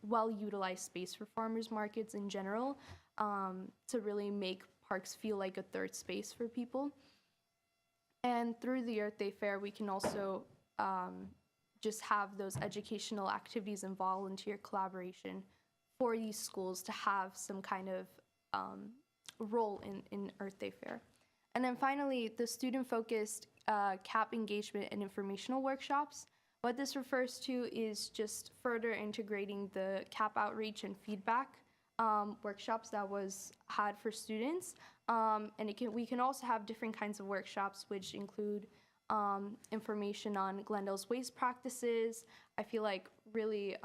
well-utilized space for farmers markets in general, to really make parks feel like a third space for people. And through the Earth Day Fair, we can also just have those educational activities and volunteer collaboration for these schools to have some kind of role in Earth Day Fair. And then finally, the student-focused CAP engagement and informational workshops. What this refers to is just further integrating the CAP outreach and feedback workshops that was had for students. And we can also have different kinds of workshops, which include information on Glendale's waste practices. I feel like really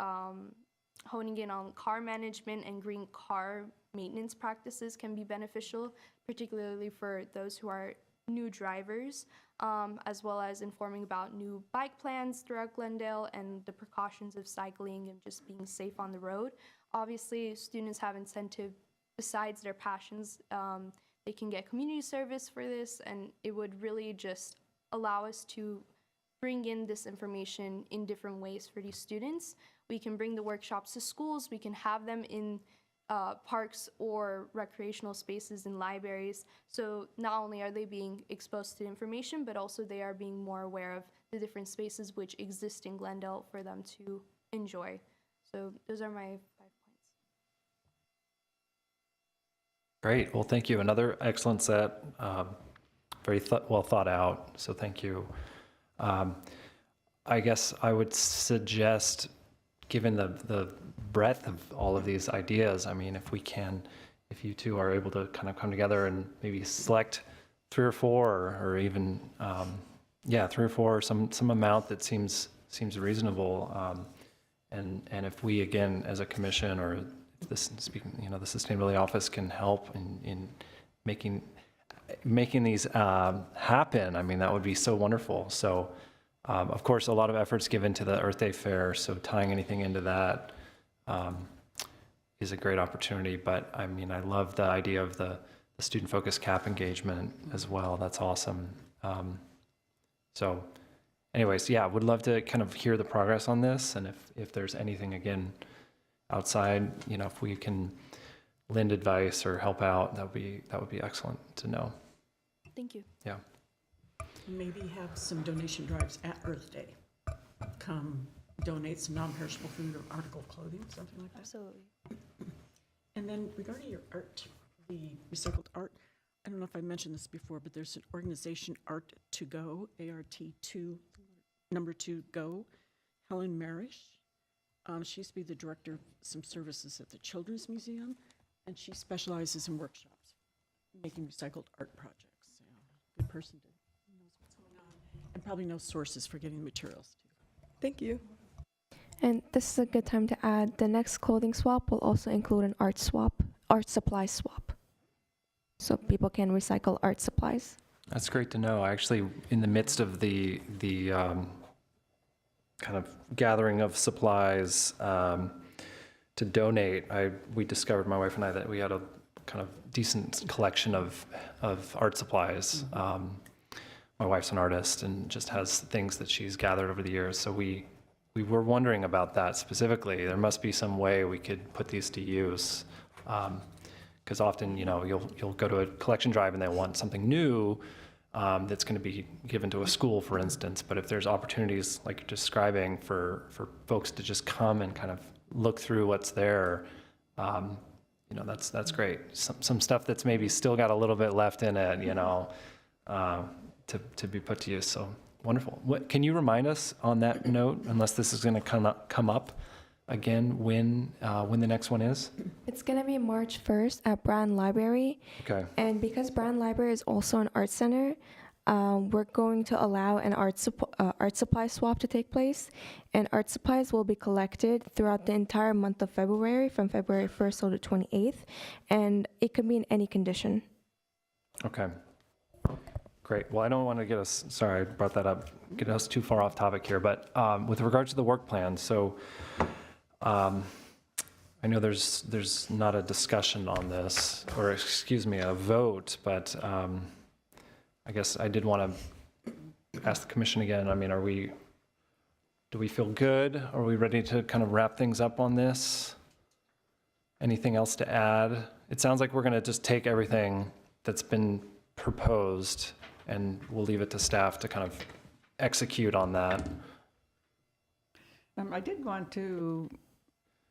honing in on car management and green car maintenance practices can be beneficial, particularly for those who are new drivers, as well as informing about new bike plans throughout Glendale and the precautions of cycling and just being safe on the road. Obviously, students have incentive besides their passions. They can get community service for this, and it would really just allow us to bring in this information in different ways for these students. We can bring the workshops to schools. We can have them in parks or recreational spaces in libraries. So not only are they being exposed to information, but also they are being more aware of the different spaces which exist in Glendale for them to enjoy. So those are my 5 points. Great. Well, thank you. Another excellent set, very well thought out. So thank you. I guess I would suggest, given the breadth of all of these ideas, I mean, if you two are able to kind of come together and maybe select 3 or 4, or even, 3 or 4, some amount that seems reasonable, and if we, again, as a commission, or this, speaking, the Sustainability Office can help in making these happen, I mean, that would be so wonderful. So, of course, a lot of efforts given to the Earth Day Fair, so tying anything into that is a great opportunity. But I mean, I love the idea of the student-focused CAP engagement as well. That's awesome. So anyways, yeah, would love to kind of hear the progress on this. And if there's anything, again, outside, if we can lend advice or help out, that would be excellent to know. Thank you. Yeah. Maybe have some donation drives at Earth Day. Come donate some non-perishable food or article of clothing, something like that. Absolutely. And then regarding your art, the recycled art, I don't know if I mentioned this before, but there's an organization, Art2Go, ART2, number 2, Go, Helen Marish. She used to be the director of some services at the Children's Museum, and she specializes in workshops, making recycled art projects. So, good person to knows what's going on, and probably knows sources for getting the materials too. Thank you. And this is a good time to add, the next clothing swap will also include an art supply swap. So people can recycle art supplies. That's great to know. Actually, in the midst of the kind of gathering of supplies to donate, we discovered, my wife and I, that we had a kind of decent collection of art supplies. My wife's an artist and just has things that she's gathered over the years. So we were wondering about that specifically. There must be some way we could put these to use. Because often, you'll go to a collection drive and they want something new that's going to be given to a school, for instance. But if there's opportunities like you're describing for folks to just come and kind of look through what's there, that's great. Some stuff that's maybe still got a little bit left in it, to be put to use. So wonderful. Can you remind us on that note, unless this is going to come up again, when the next one is? It's going to be March 1st at Brand Library. Okay. And because Brand Library is also an art center, we're going to allow an art supply swap to take place. And art supplies will be collected throughout the entire month of February, from February 1st till the 28th. And it can be in any condition. Okay. Great. Well, I don't want to get us, sorry, I brought that up, get us too far off topic here, but with regard to the work plan, so I know there's not a discussion on this, or excuse me, a vote, but I guess I did want to ask the commission again. I mean, do we feel good? Are we ready to kind of wrap things up on this? Anything else to add? It sounds like we're going to just take everything that's been proposed and we'll leave it to staff to kind of execute on that. I did want to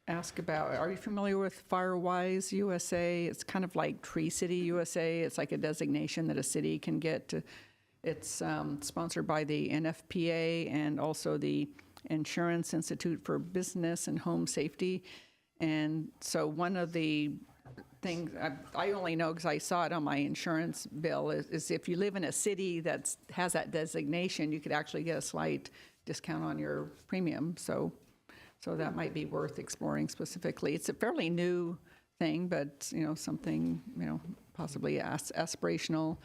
ask about, are you familiar with Firewise USA? It's kind of like Tree City USA. It's like a designation that a city can get. It's sponsored by the NFPA and also the Insurance Institute for Business and Home Safety. And so one of the things, I only know because I saw it on my insurance bill, is if you live in a city that has that designation, you could actually get a slight discount on your premium. So that might be worth exploring specifically. It's a fairly new thing, but something possibly aspirational.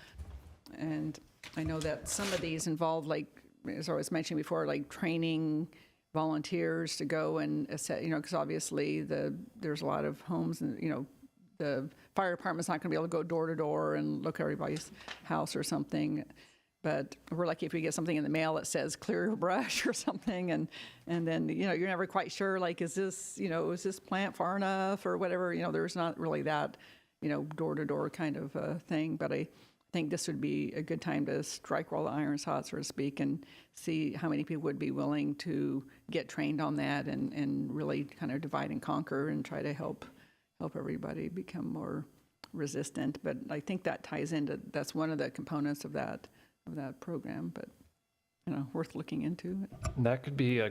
And I know that some of these involve, like as I was mentioning before, like training volunteers to go and assess, because obviously there's a lot of homes and the fire department's not going to be able to go door to door and look at everybody's house or something. But we're lucky if we get something in the mail that says clear your brush or something, and then you're never quite sure, like, is this plant far enough or whatever. There's not really that door to door kind of thing. But I think this would be a good time to strike while the iron's hot, so to speak, and see how many people would be willing to get trained on that and really kind of divide and conquer and try to help everybody become more resistant. But I think that ties into, that's one of the components of that program, but worth looking into. That could be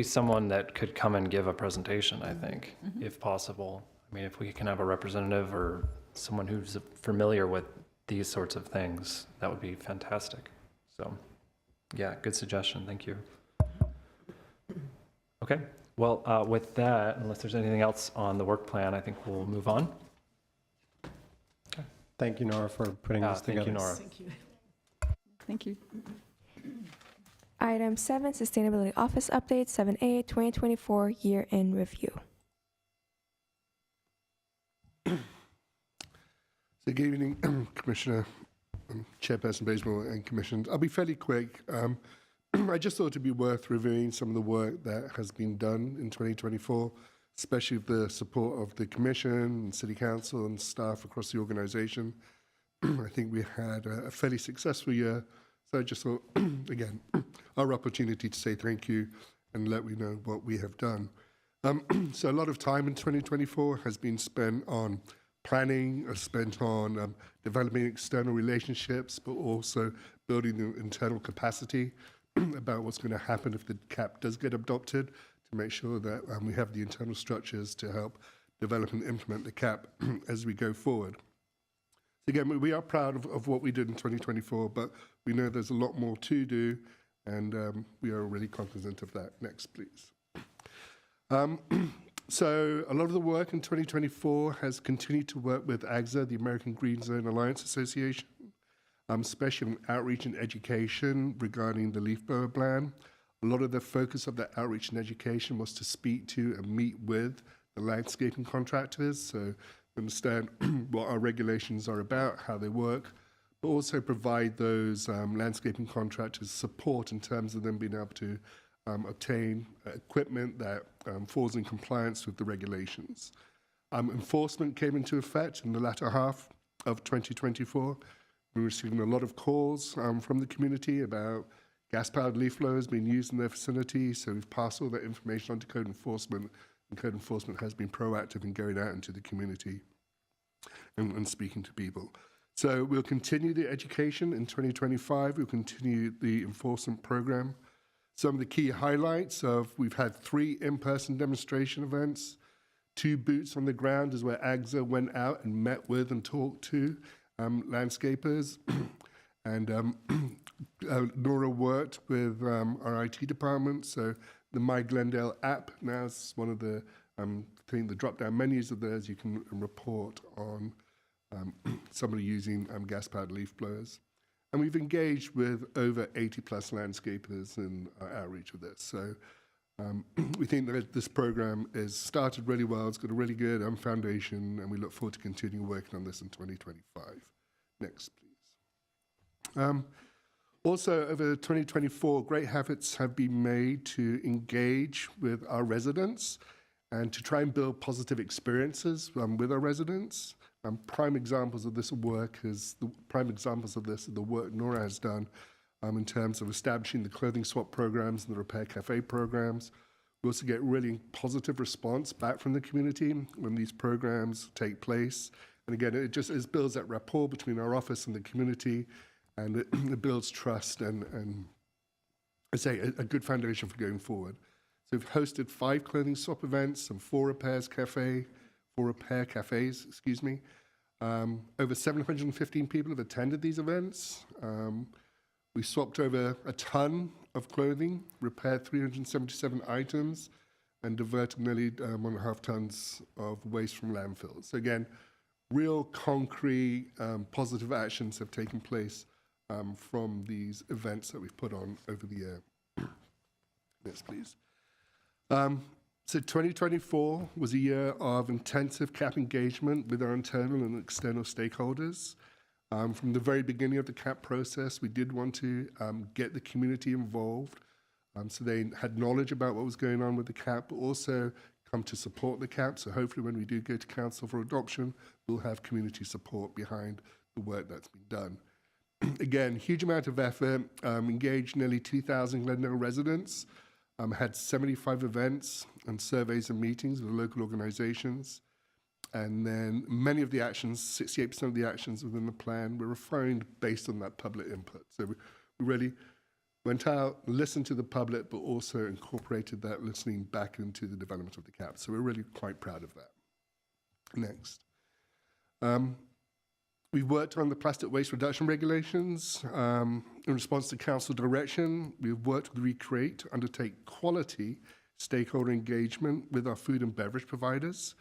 someone that could come and give a presentation, I think, if possible. I mean, if we can have a representative or someone who's familiar with these sorts of things, that would be fantastic. So, yeah, good suggestion. Thank you. Okay. Well, with that, unless there's anything else on the work plan, I think we'll move on. Thank you, Nora, for putting this together. Thank you, Nora. Thank you. Thank you. Item 7, Sustainability Office Update, 7A, 2024 Year-End Review. So good evening, Commissioner, Chairperson Bazemore and Commission. I'll be fairly quick. I just thought it'd be worth reviewing some of the work that has been done in 2024, especially with the support of the Commission and City Council and staff across the organisation. I think we had a fairly successful year. So I just thought, again, our opportunity to say thank you and let we know what we have done. So a lot of time in 2024 has been spent on planning, spent on developing external relationships, but also building the internal capacity about what's going to happen if the cap does get adopted, to make sure that we have the internal structures to help develop and implement the cap as we go forward. Again, we are proud of what we did in 2024, but we know there's a lot more to do, and we are really cognizant of that. Next, please. So a lot of the work in 2024 has continued to work with AGZA, the American Green Zone Alliance Association, especially on outreach and education regarding the leaf blower ban. A lot of the focus of that outreach and education was to speak to and meet with the landscaping contractors, so understand what our regulations are about, how they work, but also provide those landscaping contractors support in terms of them being able to obtain equipment that falls in compliance with the regulations. Enforcement came into effect in the latter half of 2024. We're receiving a lot of calls from the community about gas-powered leaf blowers being used in their facility, so we've passed all that information on to code enforcement, and code enforcement has been proactive in going out into the community and speaking to people. So we'll continue the education in 2025. We'll continue the enforcement program. Some of the key highlights of, we've had 3 in-person demonstration events, 2 boots on the ground is where AGZA went out and met with and talked to landscapers. And Nora worked with our IT department, so the My Glendale app now is one of the the drop-down menus of theirs. You can report on somebody using gas-powered leaf blowers. And we've engaged with over 80-plus landscapers in our outreach of this. So we think that this program is started really well. It's got a really good foundation, and we look forward to continuing working on this in 2025. Next, please. Also, over 2024, great efforts have been made to engage with our residents and to try and build positive experiences with our residents. Prime examples of this work is the work Nora has done in terms of establishing the clothing swap programs and the repair cafe programs. We also get really positive response back from the community when these programs take place. And again, it builds that rapport between our office and the community, and it builds trust and I say a good foundation for going forward. So we've hosted 5 clothing swap events and 4 repair cafes, excuse me. Over 715 people have attended these events. We swapped over a ton of clothing, repaired 377 items, and diverted nearly 1.5 tons of waste from landfills. So again, real concrete positive actions have taken place from these events that we've put on over the year. Next, please. So 2024 was a year of intensive CAP engagement with our internal and external stakeholders. From the very beginning of the CAP process, we did want to get the community involved, so they had knowledge about what was going on with the CAP, but also come to support the CAP. So hopefully when we do go to council for adoption, we'll have community support behind the work that's been done. Again, huge amount of effort, engaged nearly 2,000 Glendale residents, had 75 events and surveys and meetings with local organizations. And then many of the actions, 68% of the actions within the plan were refined based on that public input. So we really went out, listened to the public, but also incorporated that listening back into the development of the CAP. So we're really quite proud of that. Next. We've worked on the plastic waste reduction regulations. In response to council direction, we've worked with Recreate to undertake quality stakeholder engagement with our food and beverage providers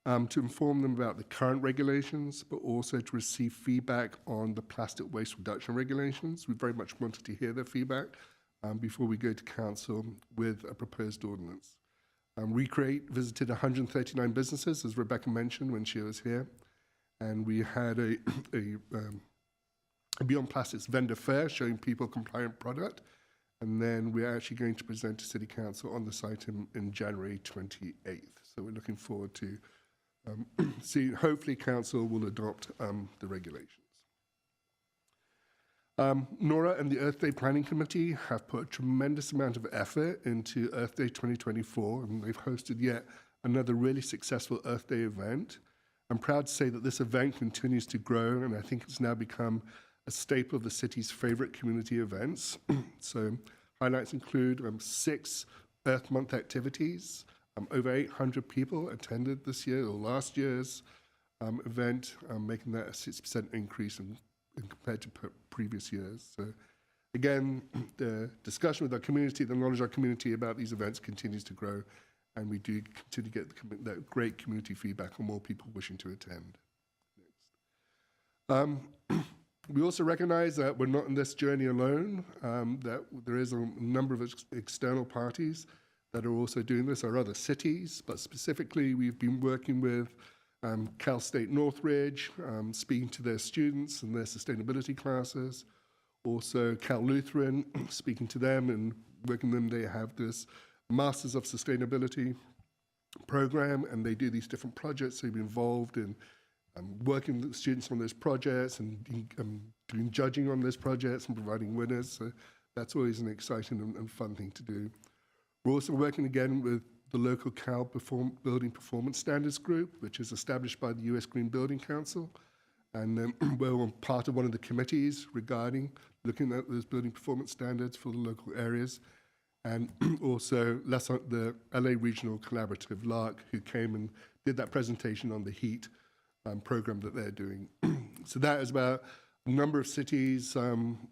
to inform them about the current regulations, but also to receive feedback on the plastic waste reduction regulations. We very much wanted to hear their feedback before we go to council with a proposed ordinance. Recreate visited 139 businesses, as Rebecca mentioned when she was here. And we had a Beyond Plastics vendor fair showing people compliant product. And then we're actually going to present to City Council on the site in January 28th. So we're looking forward to seeing, hopefully Council will adopt the regulations. Nora and the Earth Day Planning Committee have put a tremendous amount of effort into Earth Day 2024, and they've hosted yet another really successful Earth Day event. I'm proud to say that this event continues to grow, and I think it's now become a staple of the city's favorite community events. So highlights include 6 Earth Month activities. Over 800 people attended this year, or last year's event, making that a 6% increase in compared to previous years. So again, the discussion with our community, the knowledge of our community about these events continues to grow, and we do continue to get that great community feedback on more people wishing to attend. We also recognize that we're not in this journey alone, that there is a number of external parties that are also doing this, or other cities, but specifically we've been working with Cal State Northridge, speaking to their students and their sustainability classes. Also Cal Lutheran, speaking to them and working with them. They have this Masters of Sustainability program, and they do these different projects. So they've been involved in working with the students on those projects and doing judging on those projects and providing winners. So that's always an exciting and fun thing to do. We're also working again with the local Cal Building Performance Standards Group, which is established by the US Green Building Council. And we're part of one of the committees regarding looking at those building performance standards for the local areas. And also the LA Regional Collaborative, LARC, who came and did that presentation on the heat program that they're doing. So that is about a number of cities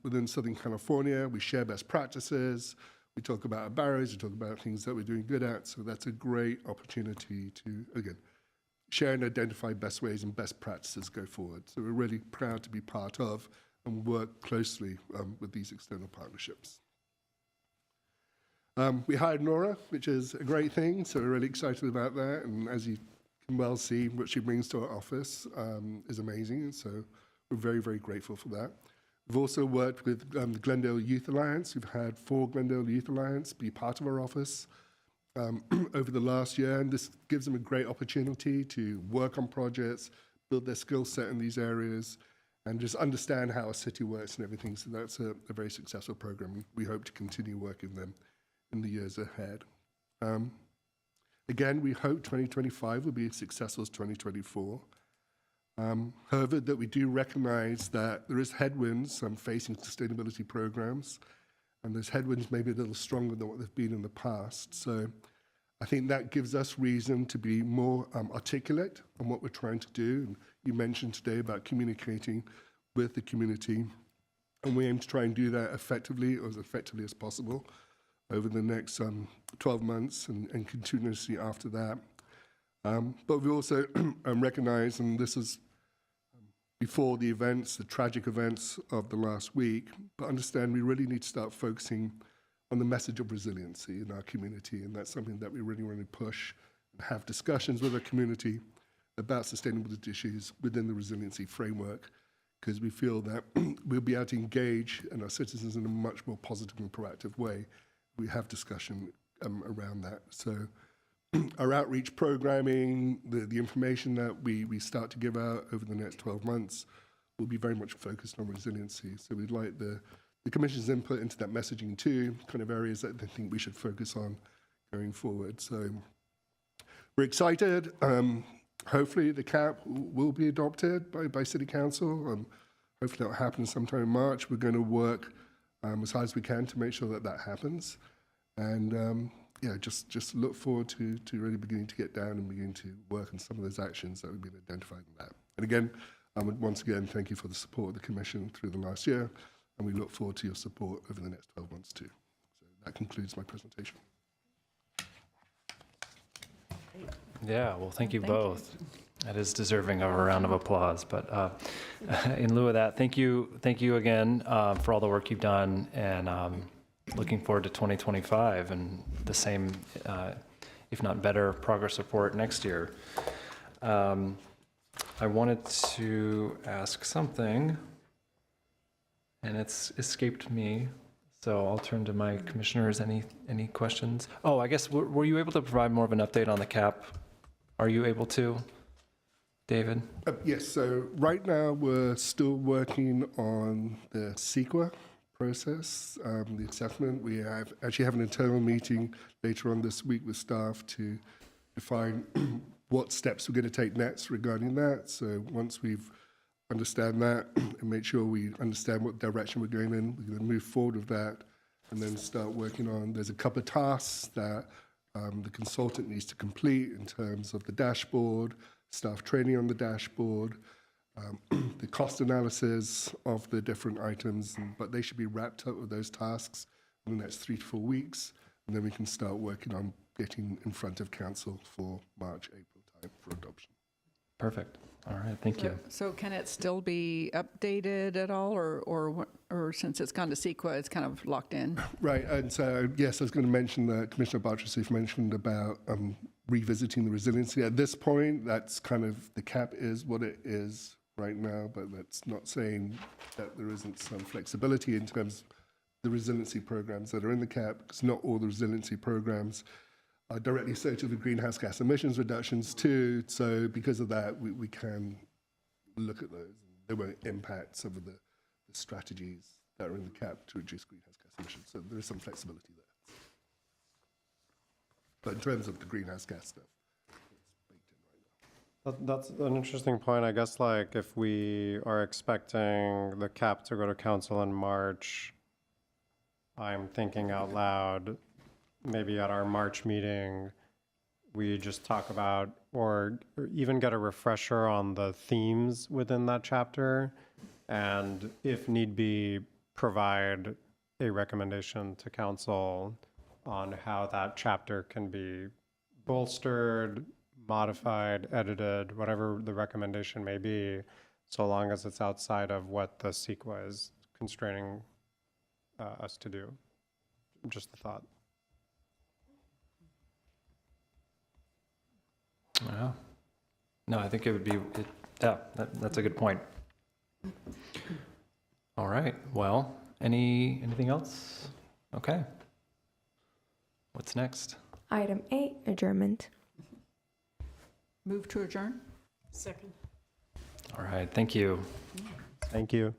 within Southern California. We share best practices. We talk about our barriers. We talk about things that we're doing good at. So that's a great opportunity to, again, share and identify best ways and best practices go forward. So we're really proud to be part of and work closely with these external partnerships. We hired Nora, which is a great thing. So we're really excited about that. And as you can well see, what she brings to our office is amazing. So we're very, very grateful for that. We've also worked with the Glendale Youth Alliance. We've had 4 Glendale Youth Alliance be part of our office over the last year, and this gives them a great opportunity to work on projects, build their skill set in these areas, and just understand how a city works and everything. So that's a very successful program. We hope to continue working with them in the years ahead. Again, we hope 2025 will be as successful as 2024. However, that we do recognize that there is headwinds facing sustainability programs, and those headwinds may be a little stronger than what they've been in the past. So I think that gives us reason to be more articulate on what we're trying to do. And you mentioned today about communicating with the community, and we aim to try and do that effectively, or as effectively as possible, over the next 12 months and continuously after that. But we also recognize, and this is before the events, the tragic events of the last week, but understand we really need to start focusing on the message of resiliency in our community, and that's something that we really want to push and have discussions with our community about sustainability issues within the resiliency framework, because we feel that we'll be able to engage in our citizens in a much more positive and proactive way. We have discussion around that. So our outreach programming, the information that we start to give out over the next 12 months will be very much focused on resiliency. So we'd like the Commission's input into that messaging too, kind of areas that they think we should focus on going forward. So we're excited. Hopefully the CAP will be adopted by City Council. Hopefully that will happen sometime in March. We're going to work as hard as we can to make sure that happens. And yeah, just look forward to really beginning to get down and beginning to work on some of those actions that we've been identified in that. And again, I would once again thank you for the support of the Commission through the last year, and we look forward to your support over the next 12 months too. So that concludes my presentation. Yeah, well, thank you both. That is deserving of a round of applause. But in lieu of that, thank you again for all the work you've done, and looking forward to 2025 and the same, if not better, progress report next year. I wanted to ask something, and it's escaped me. So I'll turn to my commissioners. Any questions? Oh, I guess, were you able to provide more of an update on the CAP? Are you able to, David? Yes, so right now we're still working on the CEQA process, the assessment. We actually have an internal meeting later on this week with staff to define what steps we're going to take next regarding that. So once we've understand that and make sure we understand what direction we're going in, we're going to move forward with that and then start working on, there's a couple of tasks that the consultant needs to complete in terms of the dashboard, staff training on the dashboard, the cost analysis of the different items, but they should be wrapped up with those tasks in the next 3 to 4 weeks, and then we can start working on getting in front of council for March, April time for adoption. Perfect. All right, thank you. So can it still be updated at all, or since it's gone to CEQA, it's kind of locked in? Right, and so, yes, I was going to mention that Commissioner Bartrasif mentioned about revisiting the resiliency. At this point, that's kind of, the cap is what it is right now, but that's not saying that there isn't some flexibility in terms of the resiliency programs that are in the cap, because not all the resiliency programs are directly associated with greenhouse gas emissions reductions too. So because of that, we can look at those. They won't impact some of the strategies that are in the cap to reduce greenhouse gas emissions. So there is some flexibility there. But in terms of the greenhouse gas stuff, it's baked in right now. That's an interesting point. I guess, like, if we are expecting the cap to go to council in March, I'm thinking out loud, maybe at our March meeting, we just talk about, or even get a refresher on the themes within that chapter, and if need be, provide a recommendation to council on how that chapter can be bolstered, modified, edited, whatever the recommendation may be, so long as it's outside of what the CEQA is constraining us to do. Just a thought. Yeah. No, I think it would be, yeah, that's a good point. All right, well, anything else? Okay. What's next? Item 8, adjournment. Move to adjourn? Second. All right, thank you. Thank you.